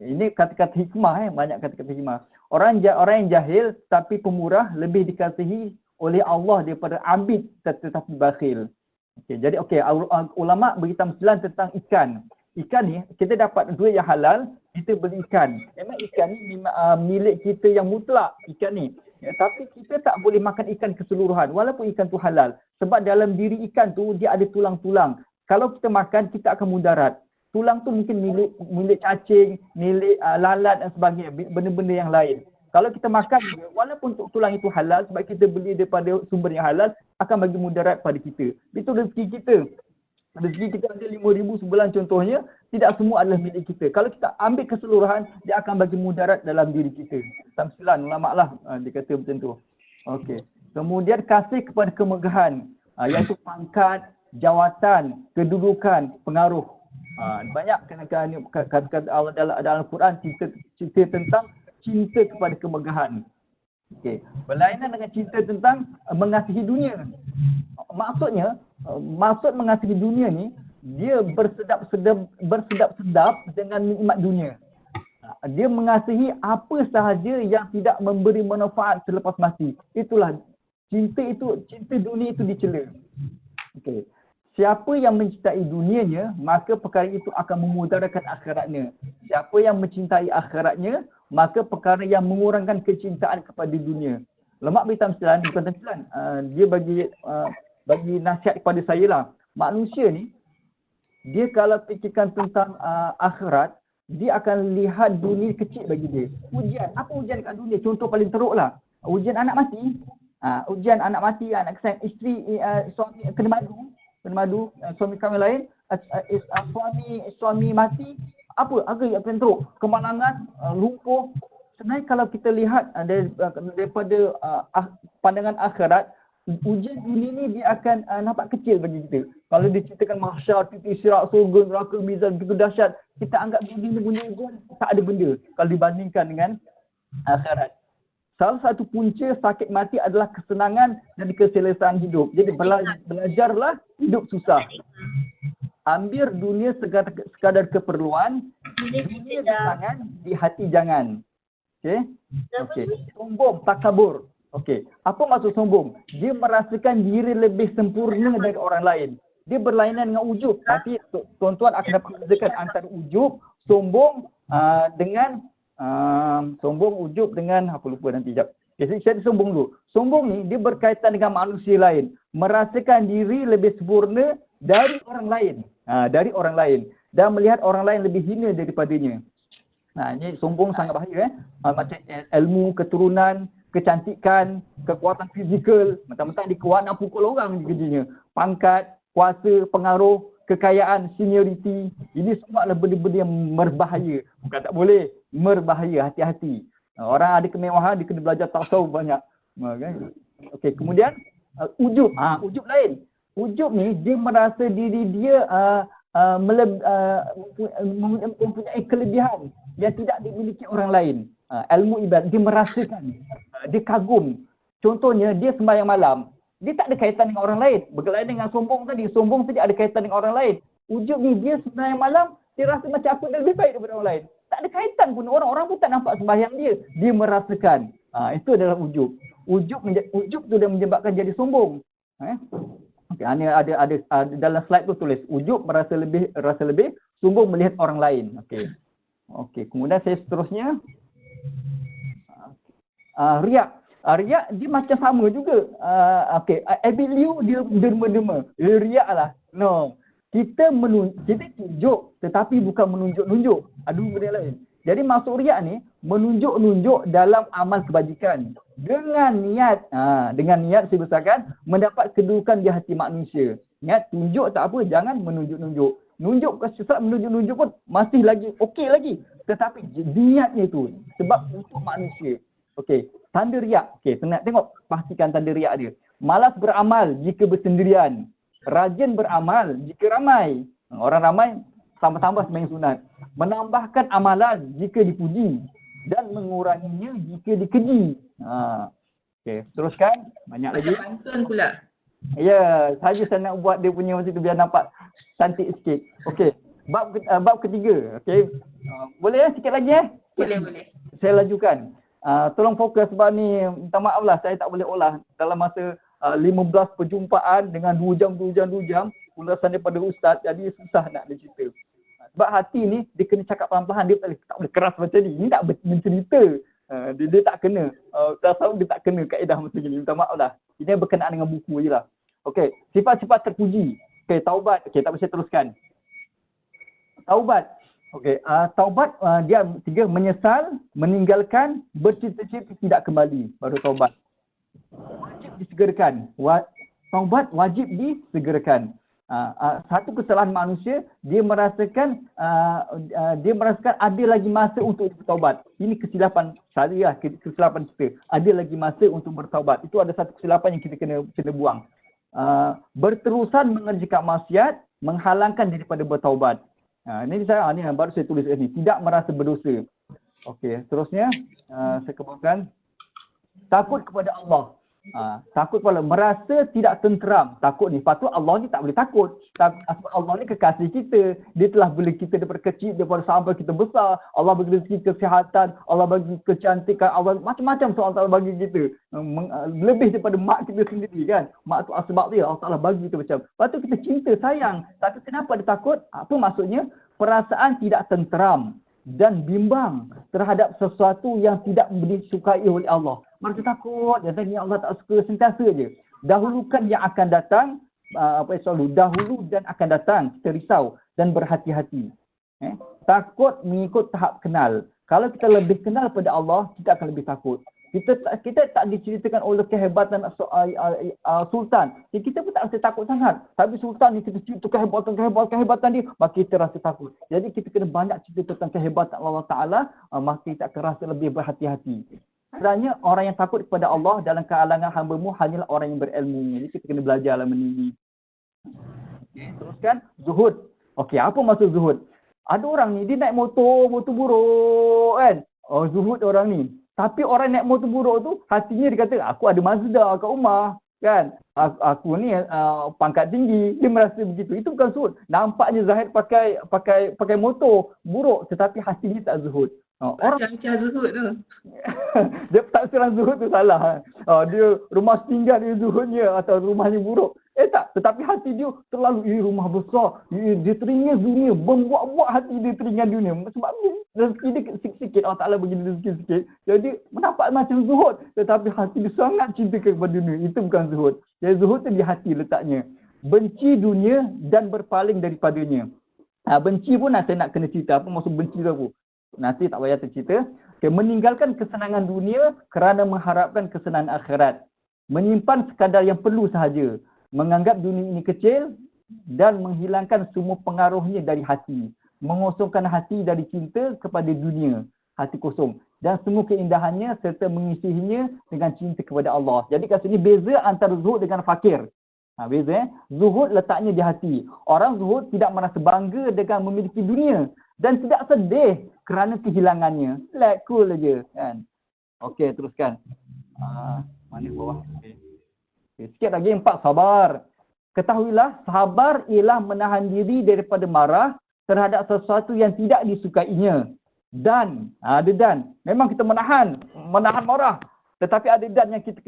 E: Ini kata-kata hikmah banyak kata-kata hikmah. Orang yang jahil tapi pemurah lebih dikasihi oleh Allah daripada abid tetapi bakhil. Jadi ulama beri tamsilan tentang ikan. Ikan ni kita dapat duit yang halal, kita beli ikan. Memang ikan ni milik kita yang mutlak ikan ni. Tapi kita tak boleh makan ikan keseluruhan walaupun ikan tu halal. Sebab dalam diri ikan tu dia ada tulang-tulang. Kalau kita makan kita akan mudarat. Tulang tu mungkin milik cacing, milik lalat dan sebagainya, benda-benda yang lain. Kalau kita makan, walaupun tulang itu halal, sebab kita beli daripada sumber yang halal, akan bagi mudarat pada kita. Itu rezeki kita. Rezeki kita ada 5,000 sebulan contohnya, tidak semua adalah milik kita. Kalau kita ambil keseluruhan, dia akan bagi mudarat dalam diri kita. Tamsilan, ulama lah dia kata macam tu. Okey. Kemudian kasih kepada kemegahan, iaitu pangkat, jawatan, kedudukan, pengaruh. Banyak kata-kata Allah dalam Al-Quran cerita tentang cinta kepada kemegahan. Okey, berlainan dengan cinta tentang mengasihi dunia. Maksud mengasihi dunia ni dia bersedap-sedap dengan nikmat dunia. Dia mengasihi apa sahaja yang tidak memberi manfaat selepas mati. Itulah cinta dunia itu dicela. Okey. Siapa yang mencintai dunianya, maka perkara itu akan memudaratkan akhiratnya. Siapa yang mencintai akhiratnya, maka perkara yang mengurangkan kecintaan kepada dunia. Lemak beri tamsilan, bukan tamsilan. Dia bagi nasihat kepada saya lah. Manusia ni, dia kalau fikirkan tentang akhirat, dia akan lihat dunia kecil bagi dia. Ujian, apa ujian kat dunia? Contoh paling teruk lah. Ujian anak mati. Ujian anak mati, anak kesayang, isteri, suami kena madu, suami kami lain, suami mati, Apa yang akan teruk? Kemalangan, lumpuh. Sebenarnya kalau kita lihat daripada pandangan akhirat, ujian dunia ni dia akan nampak kecil bagi kita. Kalau diceritakan mahsyar, titik sirat, surga, neraka, mizan begitu dahsyat, kita anggap dunia ni benda ujian tak ada benda kalau dibandingkan dengan akhirat. Salah satu punca sakit mati adalah kesenangan dan keselesaan hidup. Jadi belajarlah hidup susah. Ambil dunia sekadar keperluan, dunia di tangan, di hati jangan. Okey. Sombong, takabur. Okey. Apa maksud sombong? Dia merasakan diri lebih sempurna dari orang lain. Dia berlainan dengan ujub. Nanti tuan-tuan akan dapat bezakan antara ujub, sombong dengan sombong, ujub dengan apa lupa nanti jap. Okay, saya sombong dulu. Sombong ni dia berkaitan dengan manusia lain, merasakan diri lebih sempurna dari orang lain. Dari orang lain dan melihat orang lain lebih hina daripadanya. Ini sombong sangat bahaya macam ilmu, keturunan, kecantikan, kekuatan fizikal, mentang-mentang dia kuat nak pukul orang je kerjanya. Pangkat, kuasa, pengaruh, kekayaan, seniority, ini semua adalah benda-benda yang berbahaya. Bukan tak boleh, berbahaya, hati-hati. Orang ada kemewahan, dia kena belajar tasawuf banyak. Okey, kemudian ujub. Ujub lain. Ujub ni dia merasa diri dia mempunyai kelebihan yang tidak dimiliki orang lain. Ilmu ibadat, dia merasakan, dia kagum. Contohnya dia sembahyang malam, dia tak ada kaitan dengan orang lain. Berkaitan dengan sombong tadi ada kaitan dengan orang lain. Ujub ni dia sembahyang malam, dia rasa macam aku lebih baik daripada orang lain. Tak ada kaitan pun, orang pun tak nampak sembahyang dia. Dia merasakan. Itu adalah ujub. Ujub tu dia menyebabkan jadi sombong. Okay, ada dalam slide tu tulis ujub rasa lebih, sombong melihat orang lain. Okey, kemudian saya seterusnya riak. Riak dia macam sama juga. Abid Liu dia derma-derma. Riak lah. No. Kita tunjuk tetapi bukan menunjuk-nunjuk. Aduh benda lain. Jadi maksud riak ni menunjuk-nunjuk dalam amal kebajikan dengan niat saya besarkan mendapat kedudukan di hati manusia. Niat tunjuk tak apa, jangan menunjuk-nunjuk. Nunjuk bukan sesat, menunjuk-nunjuk pun masih lagi okey lagi. Tetapi niatnya itu sebab untuk manusia. Okey, tanda riak. Okey, tengok pastikan tanda riak dia. Malas beramal jika bersendirian. Rajin beramal jika ramai. Orang ramai tambah-tambah sembahyang sunat. Menambahkan amalan jika dipuji dan menguranginya jika dikeji. Okey, teruskan. Banyak lagi.
A: Pantun pula.
E: Ya, saya nak buat dia punya macam tu biar nampak cantik sikit. Okey, bab ketiga. Okey. Boleh sikit lagi
A: Boleh.
E: Saya lajukan. Tolong fokus sebab ni minta maaf lah saya tak boleh olah dalam masa 15 perjumpaan dengan 2 jam ulasan daripada ustaz, jadi susah nak dia cerita. Sebab hati ni dia kena cakap pelan-pelan, dia tak boleh keras macam ni. Ini tak mencerita. Dia tak kena. Tasawuf dia tak kena kaedah macam ni. Minta maaf lah. Ini berkenaan dengan buku je lah. Okey, sifat-sifat terpuji. Okey, taubat. Okey, tak boleh teruskan. Taubat. Okey, taubat dia 3, menyesal, meninggalkan, bercita-cita tidak kembali, baru taubat. Wajib disegerakan. Taubat wajib disegerakan. Satu kesalahan manusia, dia merasakan ada lagi masa untuk bertaubat. Ini kesilapan saya, kesilapan kita. Ada lagi masa untuk bertaubat. Itu ada satu kesilapan yang kita kena buang. Berterusan mengerjakan maksiat, menghalangkan daripada bertaubat. Ini baru saya tulis ni. Tidak merasa berdosa. Okey, seterusnya saya kemukakan takut kepada Allah. Takut kepada merasa tidak tenteram. Takut ni, patut Allah ni tak boleh takut. Allah ni kekasih kita. Dia telah beli kita daripada kecil, daripada sampai kita besar. Allah bagi rezeki kesihatan, Allah bagi kecantikan, Allah macam-macam soal Allah bagi kita. Lebih daripada mak kita sendiri kan. Mak tu asbab dia, Allah Ta'ala bagi kita macam. Lepas tu kita cinta, sayang. Tapi kenapa dia takut? Apa maksudnya? Perasaan tidak tenteram dan bimbang terhadap sesuatu yang tidak disukai oleh Allah. Mereka takut, jangan Allah tak suka, sentiasa je. Dahulukan yang akan datang, dahulu dan akan datang, kita risau dan berhati-hati. Takut mengikut tahap kenal. Kalau kita lebih kenal pada Allah, kita akan lebih takut. Kita tak diceritakan oleh kehebatan sultan. Jadi kita pun tak rasa takut sangat. Tapi sultan ni kita cerita kehebatan dia, maka kita rasa takut. Jadi kita kena banyak cerita tentang kehebatan Allah Ta'ala, maka kita akan rasa lebih berhati-hati. Sebenarnya orang yang takut kepada Allah dalam kalangan hamba-Mu hanyalah orang yang berilmu. Jadi kita kena belajarlah menini. Teruskan, zuhud. Okey, apa maksud zuhud? Ada orang ni, dia naik motor buruk kan. Oh, zuhud orang ni. Tapi orang naik motor buruk tu, hatinya dia kata, aku ada Mazda kat rumah. Kan? Aku ni pangkat tinggi. Dia merasa begitu. Itu bukan zuhud. Nampaknya Zahid pakai motor buruk. Tetapi hatinya tak zuhud. Orang
A: Macam zuhud tu.
E: dia tak serang zuhud tu salah. Dia rumah tinggal dia zuhudnya atau rumahnya buruk. Tak. Tetapi hati dia terlalu rumah besar. Dia teringat dunia. Membuat-buat hati dia teringat dunia. Sebab rezeki dia sikit-sikit. Allah Ta'ala bagi dia rezeki sikit. Jadi menampak macam zuhud. Tetapi hati dia sangat cinta kepada dunia. Itu bukan zuhud. Jadi zuhud tu di hati letaknya. Benci dunia dan berpaling daripadanya. Benci pun saya nak kena cerita. Apa maksud benci tu apa? Nanti tak payah tercerita. Meninggalkan kesenangan dunia kerana mengharapkan kesenangan akhirat. Menyimpan sekadar yang perlu sahaja. Menganggap dunia ini kecil dan menghilangkan semua pengaruhnya dari hati. Mengosongkan hati dari cinta kepada dunia. Hati kosong. Dan semua keindahannya serta mengisinya dengan cinta kepada Allah. Jadi kat sini beza antara zuhud dengan fakir. Beza Zuhud letaknya di hati. Orang zuhud tidak merasa bangga dengan memiliki dunia. Dan tidak sedih kerana kehilangannya. Let cool aja kan. Okey, teruskan. Mana bawah? Okay. Sikit lagi 4, sabar. Ketahuilah, sabar ialah menahan diri daripada marah terhadap sesuatu yang tidak disukainya. Dan, ada dan. Memang kita menahan marah. Tetapi ada dan yang kita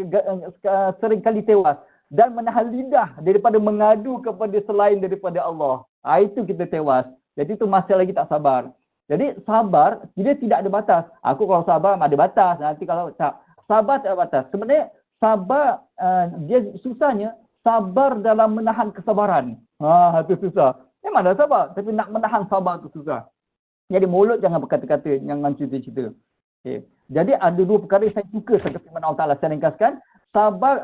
E: sering kali tewas. Dan menahan lidah daripada mengadu kepada selain daripada Allah. Itu kita tewas. Jadi itu masih lagi tak sabar. Jadi sabar, dia tidak ada batas. Aku kalau sabar ada batas. Nanti kalau tak. Sabar tak ada batas. Sebenarnya sabar, dia susahnya sabar dalam menahan kesabaran. Itu susah. Memang dah sabar. Tapi nak menahan sabar tu susah. Jadi mulut jangan berkata-kata. Jangan cerita-cerita. Okay. Jadi ada 2 perkara yang saya suka seperti firman Allah Ta'ala. Saya ringkaskan. Sabar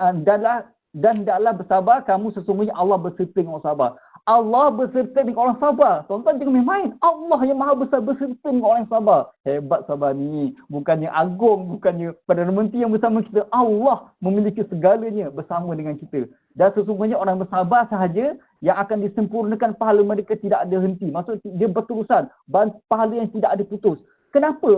E: dan hendaklah bersabar. Kamu sesungguhnya Allah berserta dengan orang sabar. Allah berserta dengan orang sabar. Tuan-tuan jangan main-main. Allah yang maha besar berserta dengan orang yang sabar. Hebat sabar ni. Bukannya agung, bukannya Perdana Menteri yang bersama kita. Allah memiliki segalanya bersama dengan kita. Dan sesungguhnya orang bersabar sahaja yang akan disempurnakan pahala mereka tidak ada henti. Maksud dia berterusan. Pahala yang tidak ada putus. Kenapa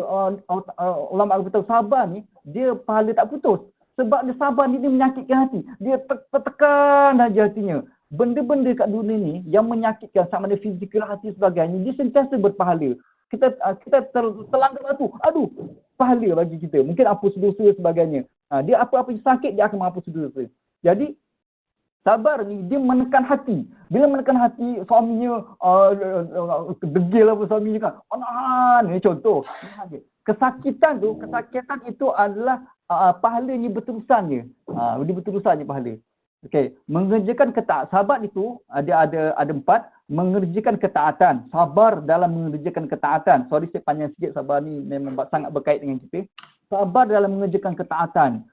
E: ulama beritahu sabar ni, dia pahala tak putus? Sebab dia sabar ni dia menyakitkan hati. Dia tertekan aja hatinya. Benda-benda kat dunia ni yang menyakitkan sama ada fizikal, hati sebagainya, dia sentiasa berpahala. Kita terlanggar batu. Aduh, pahala bagi kita. Mungkin hapus dosa sebagainya. Dia apa-apa yang sakit, dia akan menghapus dosa. Jadi, sabar ni dia menekan hati. Bila menekan hati, suaminya degil apa suaminya kan. Menahan. Ini contoh. Kesakitan itu adalah pahalanya berterusannya. Dia berterusannya pahala. Okey, mengerjakan ketaatan. Sabar itu ada 4. Mengerjakan ketaatan. Sabar dalam mengerjakan ketaatan. Sorry saya panjang sikit, sabar ni memang sangat berkait dengan kita. Sabar dalam mengerjakan ketaatan.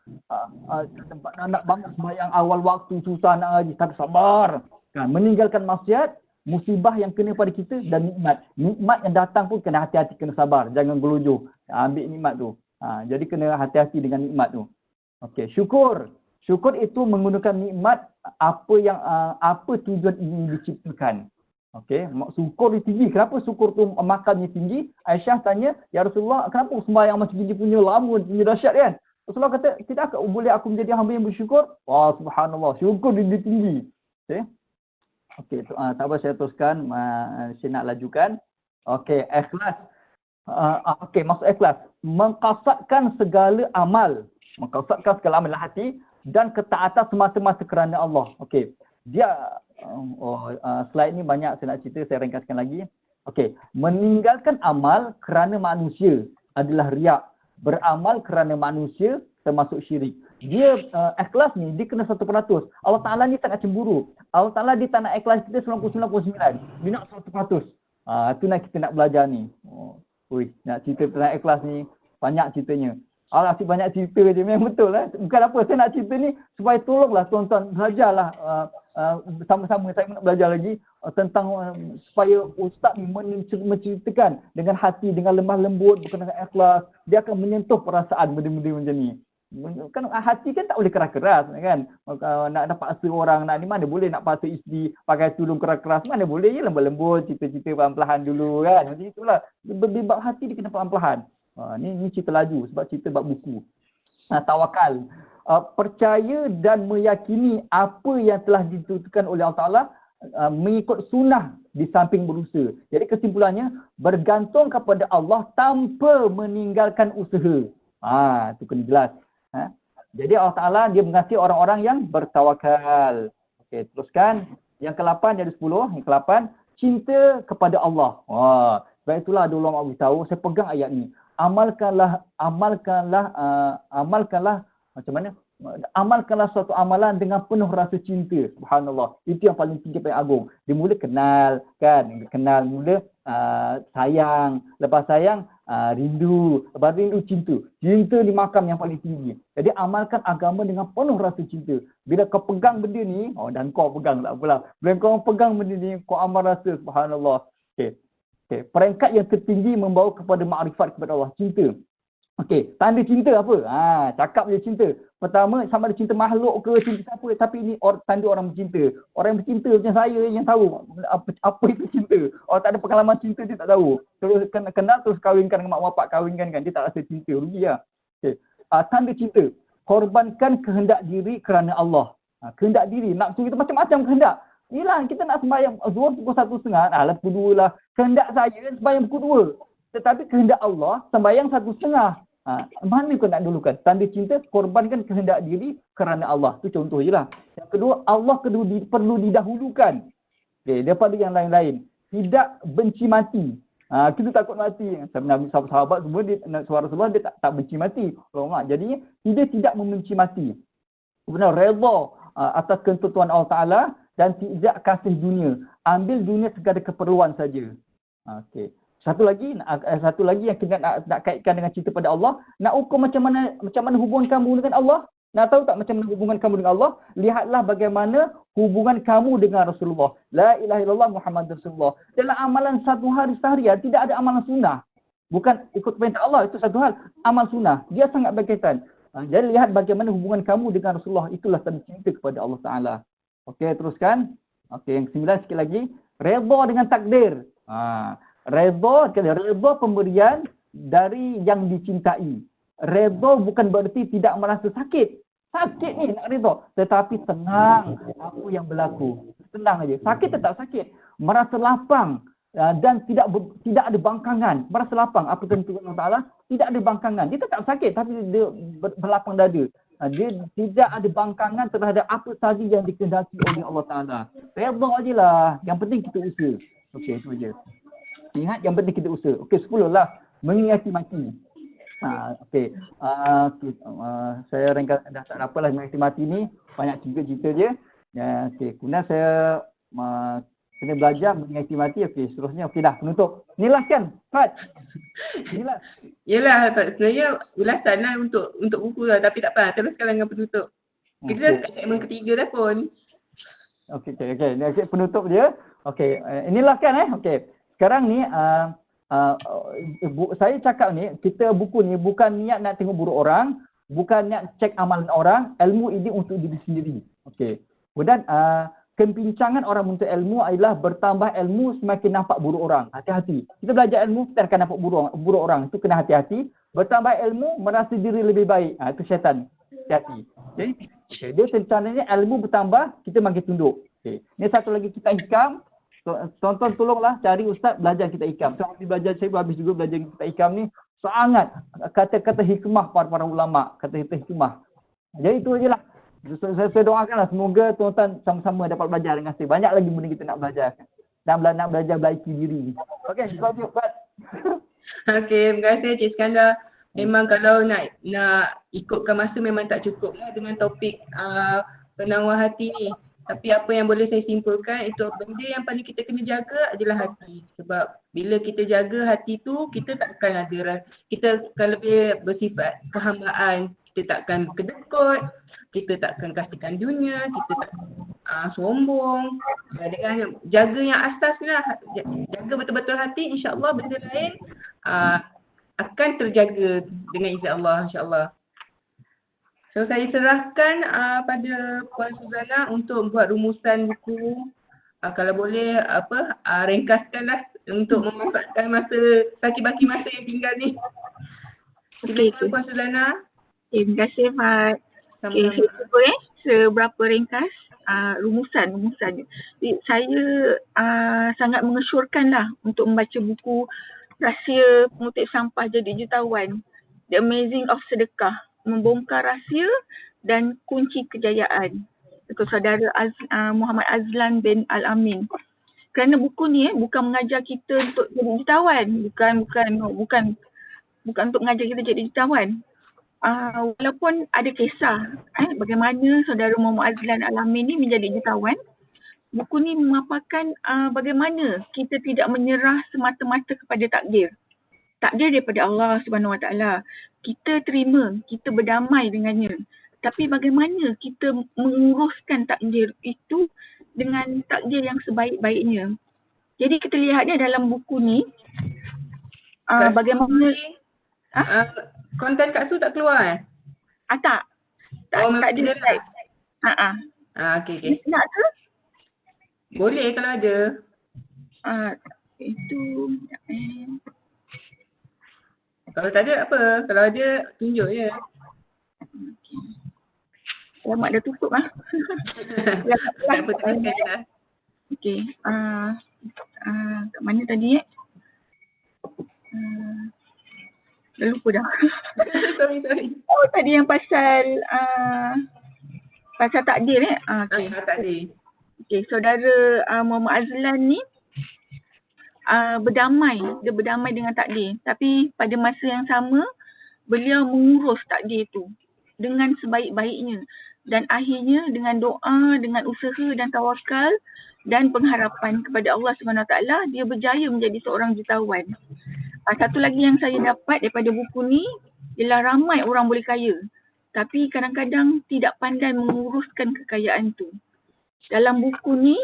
E: Nak bangun sembahyang awal waktu, susah nak ngaji, tapi sabar. Kan? Meninggalkan maksiat, musibah yang kena pada kita dan nikmat. Nikmat yang datang pun kena hati-hati, kena sabar. Jangan gelojoh. Ambil nikmat tu. Jadi kena hati-hati dengan nikmat tu. Okey, syukur. Syukur itu menggunakan nikmat apa tujuan ini diciptakan. Okey, syukur dia tinggi. Kenapa syukur tu makannya tinggi? Aisyah tanya, "Ya Rasulullah, kenapa sembahyang macam gini punya lama, punya dahsyat kan?" Rasulullah kata, "Tidak boleh aku menjadi hamba yang bersyukur?" Wah, subhanallah, syukur dia tinggi. Okey, tak apa saya teruskan, saya nak lajukan. Okey, ikhlas. Okey, maksud ikhlas, mengqasadkan segala amal. Mengqasadkan segala amal hati dan ketaatan semata-mata kerana Allah. Okey. Dia slide ni banyak saya nak cerita, saya ringkaskan lagi. Okey, meninggalkan amal kerana manusia adalah riak. Beramal kerana manusia termasuk syirik. Dia ikhlas ni dia kena 100%. Allah Taala ni sangat cemburu. Allah Taala dia tak nak ikhlas kita 99.9. Dia nak 100%. Itu nak kita nak belajar ni. Nak cerita tentang ikhlas ni banyak ceritanya. Asyik banyak cerita je. Memang betul lah. Bukan apa, saya nak cerita ni supaya tolonglah tuan-tuan belajarlah bersama-sama. Saya nak belajar lagi tentang supaya ustaz ni menceritakan dengan hati, dengan lemah lembut, bukan dengan ikhlas. Dia akan menyentuh perasaan benda-benda macam ni. Kan hati kan tak boleh keras-keras kan. Nak paksa orang nak ni, mana boleh nak paksa isteri pakai tudung keras-keras, mana boleh. Ya lembut-lembut, cerita-cerita perlahan-lahan dulu kan. Macam itulah. Bab hati dia kena perlahan-lahan. Ni cerita laju sebab cerita bab buku. Tawakal. Percaya dan meyakini apa yang telah ditentukan oleh Allah Ta'ala, mengikut sunnah di samping berusaha. Jadi kesimpulannya, bergantung kepada Allah tanpa meninggalkan usaha. Itu kena jelas. Jadi Allah Ta'ala dia mengasihi orang-orang yang bertawakal. Okey, teruskan. Yang ke-8 dari 10. Yang ke-8, cinta kepada Allah. Sebab itulah ada ulama beritahu, saya pegang ayat ni. Amalkanlah macam mana? Amalkanlah suatu amalan dengan penuh rasa cinta. Subhanallah. Itu yang paling tinggi, paling agung. Dia mula kenal kan. Kenal mula sayang. Lepas sayang rindu. Lepas rindu cinta. Cinta di makam yang paling tinggi. Jadi amalkan agama dengan penuh rasa cinta. Bila kau pegang benda ni, dan kau pegang tak apalah. Bila kau pegang benda ni, kau amal rasa. Subhanallah. Okey. Peringkat yang tertinggi membawa kepada makrifat kepada Allah. Cinta. Okey, tanda cinta apa? Cakap je cinta. Pertama, sama ada cinta makhluk ke, cinta siapa. Tapi ini tanda orang bercinta. Orang yang bercinta macam saya yang tahu apa itu cinta. Orang tak ada pengalaman cinta, dia tak tahu. Terus kenal, terus kahwinkan dengan mak bapak, kahwinkan kan. Dia tak rasa cinta, rugi lah. Okay. Tanda cinta. Korbankan kehendak diri kerana Allah. Kehendak diri. Nafsu kita macam-macam kehendak. Inilah kita nak sembahyang zuhur pukul 1.30. Pukul 2 lah. Kehendak saya sembahyang pukul 2. Tetapi kehendak Allah sembahyang 1.30. Mana kau nak dulukan? Tanda cinta, korbankan kehendak diri kerana Allah. Itu contoh je lah. Yang kedua, Allah perlu didahulukan. Okay, daripada yang lain-lain. Tidak benci mati. Kita takut mati. Sahabat semua, suara sebelah dia tak benci mati. Jadinya, dia tidak membenci mati. Kemudian redha atas ketentuan Allah Ta'ala dan tidak kasih dunia. Ambil dunia sekadar keperluan saja. Okey. Satu lagi yang kita nak kaitkan dengan cinta pada Allah, nak ukur macam mana hubungan kamu dengan Allah. Nak tahu tak macam mana hubungan kamu dengan Allah? Lihatlah bagaimana hubungan kamu dengan Rasulullah. La ilaha illallah Muhammad Rasulullah. Dalam amalan satu hari seharian tidak ada amalan sunnah. Bukan ikut perintah Allah, itu satu hal. Amal sunnah, dia sangat berkaitan. Jadi lihat bagaimana hubungan kamu dengan Rasulullah. Itulah tanda cinta kepada Allah Ta'ala. Okey, teruskan. Okey, yang 9 sikit lagi. Redha dengan takdir. Redha pemberian dari yang dicintai. Redha bukan berarti tidak merasa sakit. Sakit ni nak redha. Tetapi tenang apa yang berlaku. Tenang aja. Sakit tetap sakit. Merasa lapang dan tidak ada bangkangan. Merasa lapang. Apa tentu Allah Ta'ala? Tidak ada bangkangan. Dia tetap sakit tapi dia berlapang dada. Dia tidak ada bangkangan terhadap apa sahaja yang dikehendaki oleh Allah Ta'ala. Redha je lah. Yang penting kita usaha. Okey, itu je. Ingat yang penting kita usaha. Okey, 10 lah. Mengingati mati. Okey. Saya ringkas dah tak apalah mengingati mati ni. Banyak cerita je. Okey. Kemudian saya kena belajar mengingati mati. Okey, seterusnya. Okey dah, penutup. Inilah kan, Fat? Inilah.
A: Yelah, sebenarnya ulasan lah untuk buku lah. Tapi tak apa, teruskan dengan penutup. Kita dah kat segmen ketiga dah pun.
E: Okey. Penutup dia. Okey, inilah kan Okey. Sekarang ni saya cakap ni, kita buku ni bukan niat nak tengok buruk orang, bukan niat cek amalan orang, ilmu ini untuk diri sendiri. Okey. Kemudian kebincangan orang untuk ilmu adalah bertambah ilmu semakin nampak buruk orang. Hati-hati. Kita belajar ilmu, kita akan nampak buruk orang. Itu kena hati-hati. Bertambah ilmu, merasa diri lebih baik. Itu syaitan. Hati-hati. Jadi, dia rencananya ilmu bertambah, kita makin tunduk. Okay. Ini satu lagi kita hikam. Tonton tolonglah cari ustaz belajar kita hikam. Saya belajar, saya habis juga belajar kita hikam ni. Sangat kata-kata hikmah para ulama. Kata-kata hikmah. Jadi itu je lah. Saya doakanlah semoga tuan-tuan sama-sama dapat belajar dengan saya. Banyak lagi benda kita nak belajar. Dan nak belajar baiki diri. Okey, terima kasih.
A: Okey, terima kasih Cik Iskandar. Memang kalau nak ikutkan masa memang tak cukup lah dengan topik penawar hati ni. Tapi apa yang boleh saya simpulkan, itu benda yang paling kita kena jaga adalah hati. Sebab bila kita jaga hati tu, kita takkan ada, kita akan lebih bersifat perhambaan. Kita takkan kedekut, kita takkan kasihkan dunia, kita takkan sombong. Dengan jaga yang asas lah, jaga betul-betul hati, insya-Allah benda lain akan terjaga dengan izin Allah, insya-Allah. So saya serahkan pada Puan Suzana untuk buat rumusan buku. Kalau boleh ringkaskanlah untuk memanfaatkan baki-baki masa yang tinggal ni. Silakan Puan Suzana.
C: Terima kasih Fat. Okay, saya cuba seberapa ringkas rumusan. Jadi, saya sangat mengesyorkanlah untuk membaca buku Rahsia Pengutip Sampah Jadi Jutawan, The Amazing of Sedekah, Membongkar Rahsia dan Kunci Kejayaan. Itu saudara Muhammad Azlan bin Al-Amin. Kerana buku ni bukan mengajar kita untuk jadi jutawan, bukan untuk mengajar kita jadi jutawan. Walaupun ada kisah bagaimana saudara Muhammad Azlan Al-Amin ni menjadi jutawan, buku ni memaparkan bagaimana kita tidak menyerah semata-mata kepada takdir. Takdir daripada Allah Subhanahu Wa Taala. Kita terima, kita berdamai dengannya. Tapi bagaimana kita menguruskan takdir itu dengan takdir yang sebaik-baiknya. Jadi kita lihatnya dalam buku ni bagaimana
A: konten Kak Su tak keluar
C: tak ada slide.
A: Okey.
C: Nak ke?
A: Boleh kalau ada.
C: Itu
A: Kalau tak ada apa? Kalau ada tunjuk je.
C: Alamak dah tutup lah.
A: Tak apa, teruskan lah.
C: Okey. Kat mana tadi dah lupa dah.
A: Sorry.
C: Oh, tadi yang pasal takdir okey.
A: Takdir.
C: Okey, saudara Muhammad Azlan ni dia berdamai dengan takdir. Tapi pada masa yang sama, beliau mengurus takdir itu dengan sebaik-baiknya. Dan akhirnya dengan doa, dengan usaha dan tawakal dan pengharapan kepada Allah SWT, dia berjaya menjadi seorang jutawan. Satu lagi yang saya dapat daripada buku ni ialah ramai orang boleh kaya, tapi kadang-kadang tidak pandai menguruskan kekayaan tu. Dalam buku ni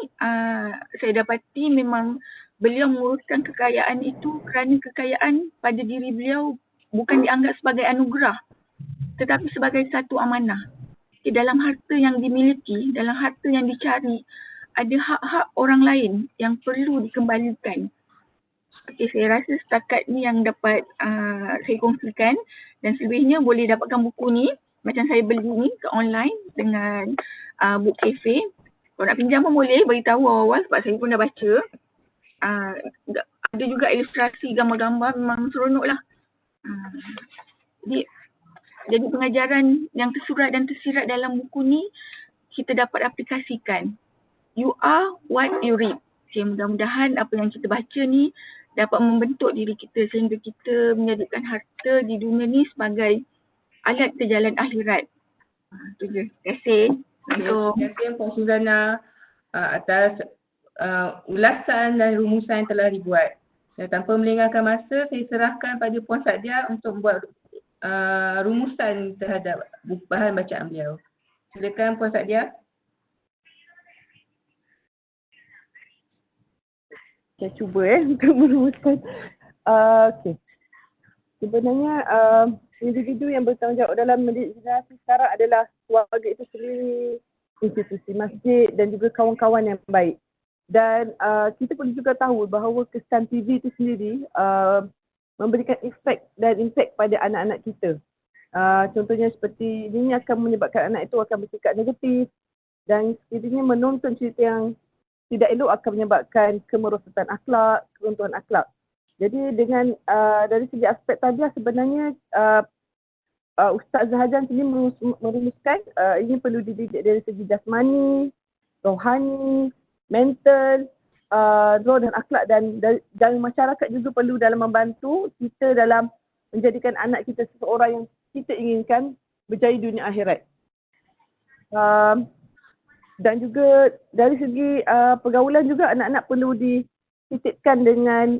C: saya dapati memang beliau menguruskan kekayaan itu kerana kekayaan pada diri beliau bukan dianggap sebagai anugerah, tetapi sebagai satu amanah. Dalam harta yang dimiliki, dalam harta yang dicari, ada hak-hak orang lain yang perlu dikembalikan. Okey, saya rasa setakat ni yang dapat saya kongsikan, dan selebihnya boleh dapatkan buku ni macam saya beli ni ke online dengan Book Cafe. Kalau nak pinjam pun boleh, beritahu awal-awal sebab saya pun dah baca. Ada juga ilustrasi gambar-gambar, memang seronok lah. Jadi pengajaran yang tersurat dan tersirat dalam buku ni kita dapat aplikasikan. You are what you read. Okay, mudah-mudahan apa yang kita baca ni dapat membentuk diri kita sehingga kita menjadikan harta di dunia ni sebagai alat terjalan akhirat. Itu je. Terima kasih.
A: Terima kasih Puan Suzana atas ulasan dan rumusan yang telah dibuat. Dan tanpa melengahkan masa, saya serahkan pada Puan Sadia untuk membuat rumusan terhadap bahan bacaan beliau. Silakan Puan Sadia.
D: Saya cuba untuk merumuskan. Okey. Sebenarnya individu yang bertanggungjawab dalam mendidik generasi sekarang adalah keluarga itu sendiri, institusi masjid dan juga kawan-kawan yang baik. Dan kita perlu juga tahu bahawa kesan TV itu sendiri memberikan efek dan impak pada anak-anak kita. Contohnya seperti ini akan menyebabkan anak itu akan bersikap negatif dan sekiranya menonton cerita yang tidak elok akan menyebabkan kemerosotan akhlak, keruntuhan akhlak. Jadi dengan dari segi aspek tarbiyah sebenarnya Ustaz Zahajan sendiri merumuskan ini perlu dididik dari segi jasmani, rohani, mental, roh dan akhlak dan masyarakat juga perlu dalam membantu kita dalam menjadikan anak kita seseorang yang kita inginkan berjaya dunia akhirat. Dan juga dari segi pergaulan juga anak-anak perlu dititipkan dengan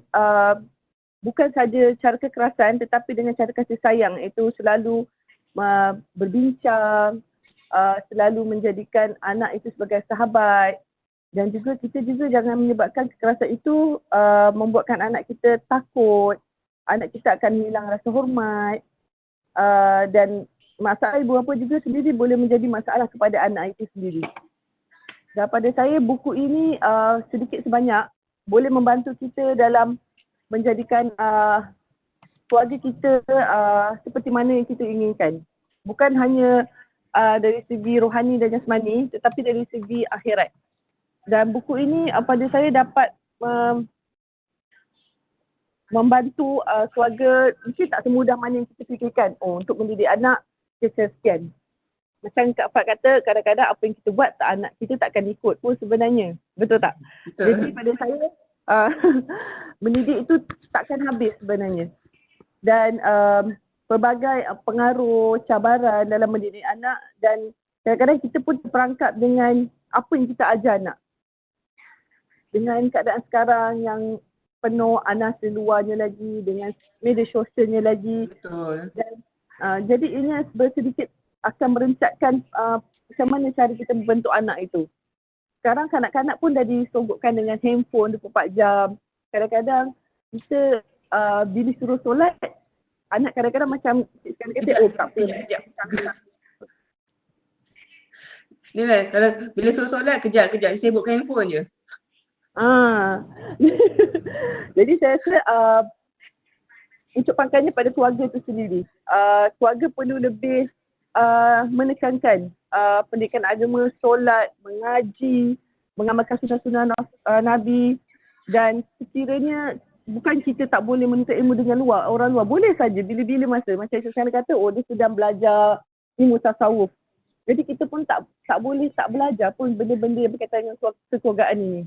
D: bukan saja cara kekerasan tetapi dengan cara kasih sayang, iaitu selalu berbincang, selalu menjadikan anak itu sebagai sahabat. Dan juga kita juga jangan menyebabkan kekerasan itu membuatkan anak kita takut, anak kita akan hilang rasa hormat, dan masalah ibu bapa juga sendiri boleh menjadi masalah kepada anak itu sendiri. Dan pada saya buku ini sedikit sebanyak boleh membantu kita dalam menjadikan keluarga kita seperti mana yang kita inginkan. Bukan hanya dari segi rohani dan jasmani tetapi dari segi akhirat. Dan buku ini pada saya dapat membantu keluarga, mungkin tak semudah mana yang kita fikirkan. Untuk mendidik anak sekian. Macam Kak Fat kata, kadang-kadang apa yang kita buat anak kita takkan ikut pun sebenarnya. Betul tak?
A: Betul.
D: Jadi pada saya mendidik itu takkan habis sebenarnya. Dan pelbagai pengaruh, cabaran dalam mendidik anak, dan kadang-kadang kita pun terperangkap dengan apa yang kita ajar anak. Dengan keadaan sekarang yang penuh anasa luarnya lagi, dengan media sosialnya lagi.
A: Betul.
D: Dan jadi ini sedikit akan merencatkan macam mana cara kita membentuk anak itu. Sekarang kanak-kanak pun dah disogokkan dengan handphone 24 jam. Kadang-kadang kita bila suruh solat, anak kadang-kadang macam kata tak apa.
A: Ni lah, kalau bila suruh solat kejap-kejap sibukkan handphone je.
D: Jadi saya rasa untuk pangkalnya pada keluarga itu sendiri. Keluarga perlu lebih menekankan pendidikan agama, solat, mengaji, mengamalkan sunnah-sunnah Nabi, dan sekiranya bukan kita tak boleh menuntut ilmu dengan orang luar, boleh saja bila-bila masa. Macam saya kata, dia sedang belajar ilmu tasawuf. Jadi kita pun tak boleh tak belajar pun benda-benda yang berkaitan dengan kekeluargaan ini.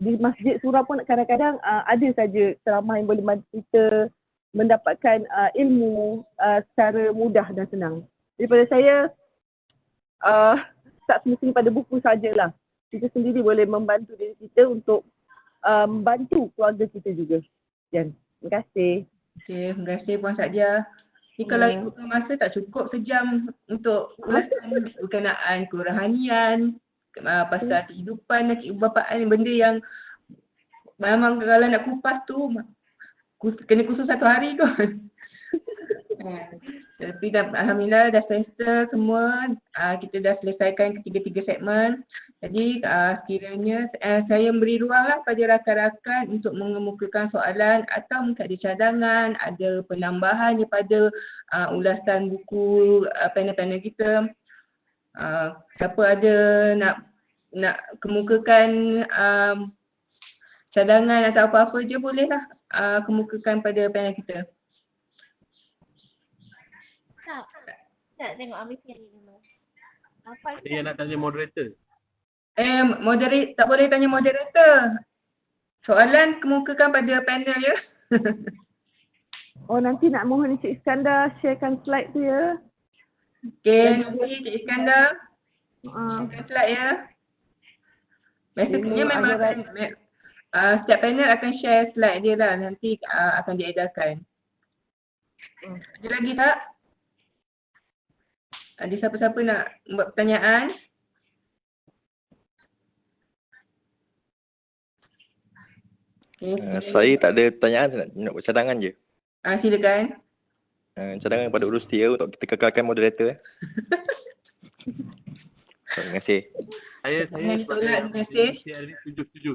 D: Di masjid surau pun kadang-kadang ada saja ceramah yang boleh bantu kita mendapatkan ilmu secara mudah dan senang. Jadi pada saya tak semestinya pada buku sajalah. Kita sendiri boleh membantu diri kita untuk membantu keluarga kita juga. Jan, terima kasih.
A: Okey, terima kasih Puan Sadia. Ni kalau ikutkan masa tak cukup sejam untuk ulasan berkenaan kerohanian, pasal kehidupan dan keibubapaan, benda yang memang kalau nak kupas tu kena khusus 1 hari kot. Tapi alhamdulillah dah semester semua, kita dah selesaikan ketiga-tiga segmen. Jadi sekiranya saya memberi ruang lah pada rakan-rakan untuk mengemukakan soalan atau mungkin ada cadangan, ada penambahan daripada ulasan buku panel-panel kita. Siapa ada nak kemukakan cadangan atau apa-apa je bolehlah kemukakan pada panel kita.
F: Tak tengok habis ni dulu. Apa
B: Saya nak tanya moderator.
A: Tak boleh tanya moderator. Soalan kemukakan pada panel ya.
D: Nanti nak mohon Encik Iskandar sharekan slide tu ya.
A: Okey, nanti Encik Iskandar sharekan slide ya. Biasanya memang setiap panel akan share slide dia lah. Nanti akan diedarkan. Ada lagi tak? Ada siapa-siapa nak buat pertanyaan? Okay,
G: saya tak ada pertanyaan, saya nak buat cadangan je.
A: Silakan.
G: Cadangan kepada urus dia untuk kita kekalkan moderator. Terima kasih.
B: Saya
A: ditolak, terima kasih.
B: Setuju.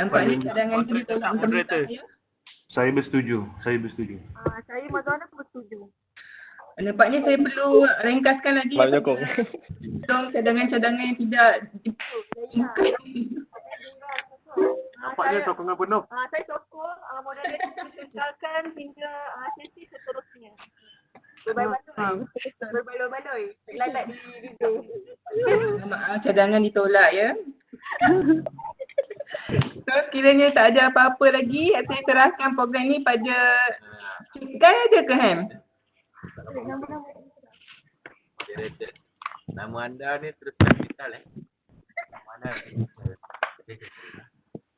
A: Nampaknya cadangan itu ditolak
B: moderator.
H: Saya bersetuju.
D: Saya Mazwana pun bersetuju.
A: Nampaknya saya perlu ringkaskan lagi.
G: Selamat menyokong.
A: Cadangan-cadangan yang tidak
B: Nampaknya sokongan penuh.
D: Saya sokong moderator kekalkan hingga sesi seterusnya. Berbaloi-baloi. Lalat di video.
A: Maaf, cadangan ditolak ya. So, sekiranya tak ada apa-apa lagi, saya serahkan program ni pada Kan ada ke Ham?
B: Nama anda ni terus kapital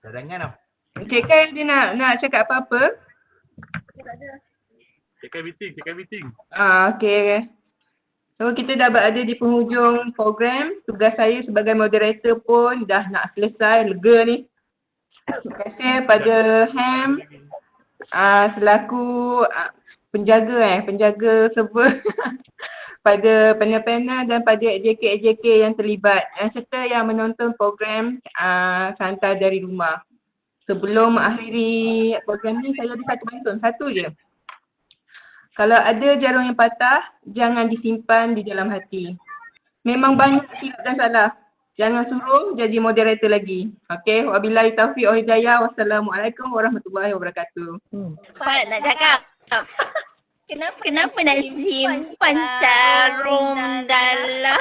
I: Cadangan apa?
A: Cik Kai dia nak cakap apa-apa?
B: Check everything.
A: Okay. So kita dah berada di penghujung program. Tugas saya sebagai moderator pun dah nak selesai, lega ni. Terima kasih pada Ham selaku penjaga server pada panel-panel dan pada AJK yang terlibat serta yang menonton program Santai dari Rumah. Sebelum mengakhiri program ni saya ada satu pantun, satu je. Kalau ada jarum yang patah, jangan disimpan di dalam hati. Memang banyak silap dan salah. Jangan suruh jadi moderator lagi. Okey, wabillahi taufiq wal hidayah. Wassalamualaikum warahmatullahi wabarakatuh.
F: Pak nak cakap. Kenapa nak simpan jarum dalam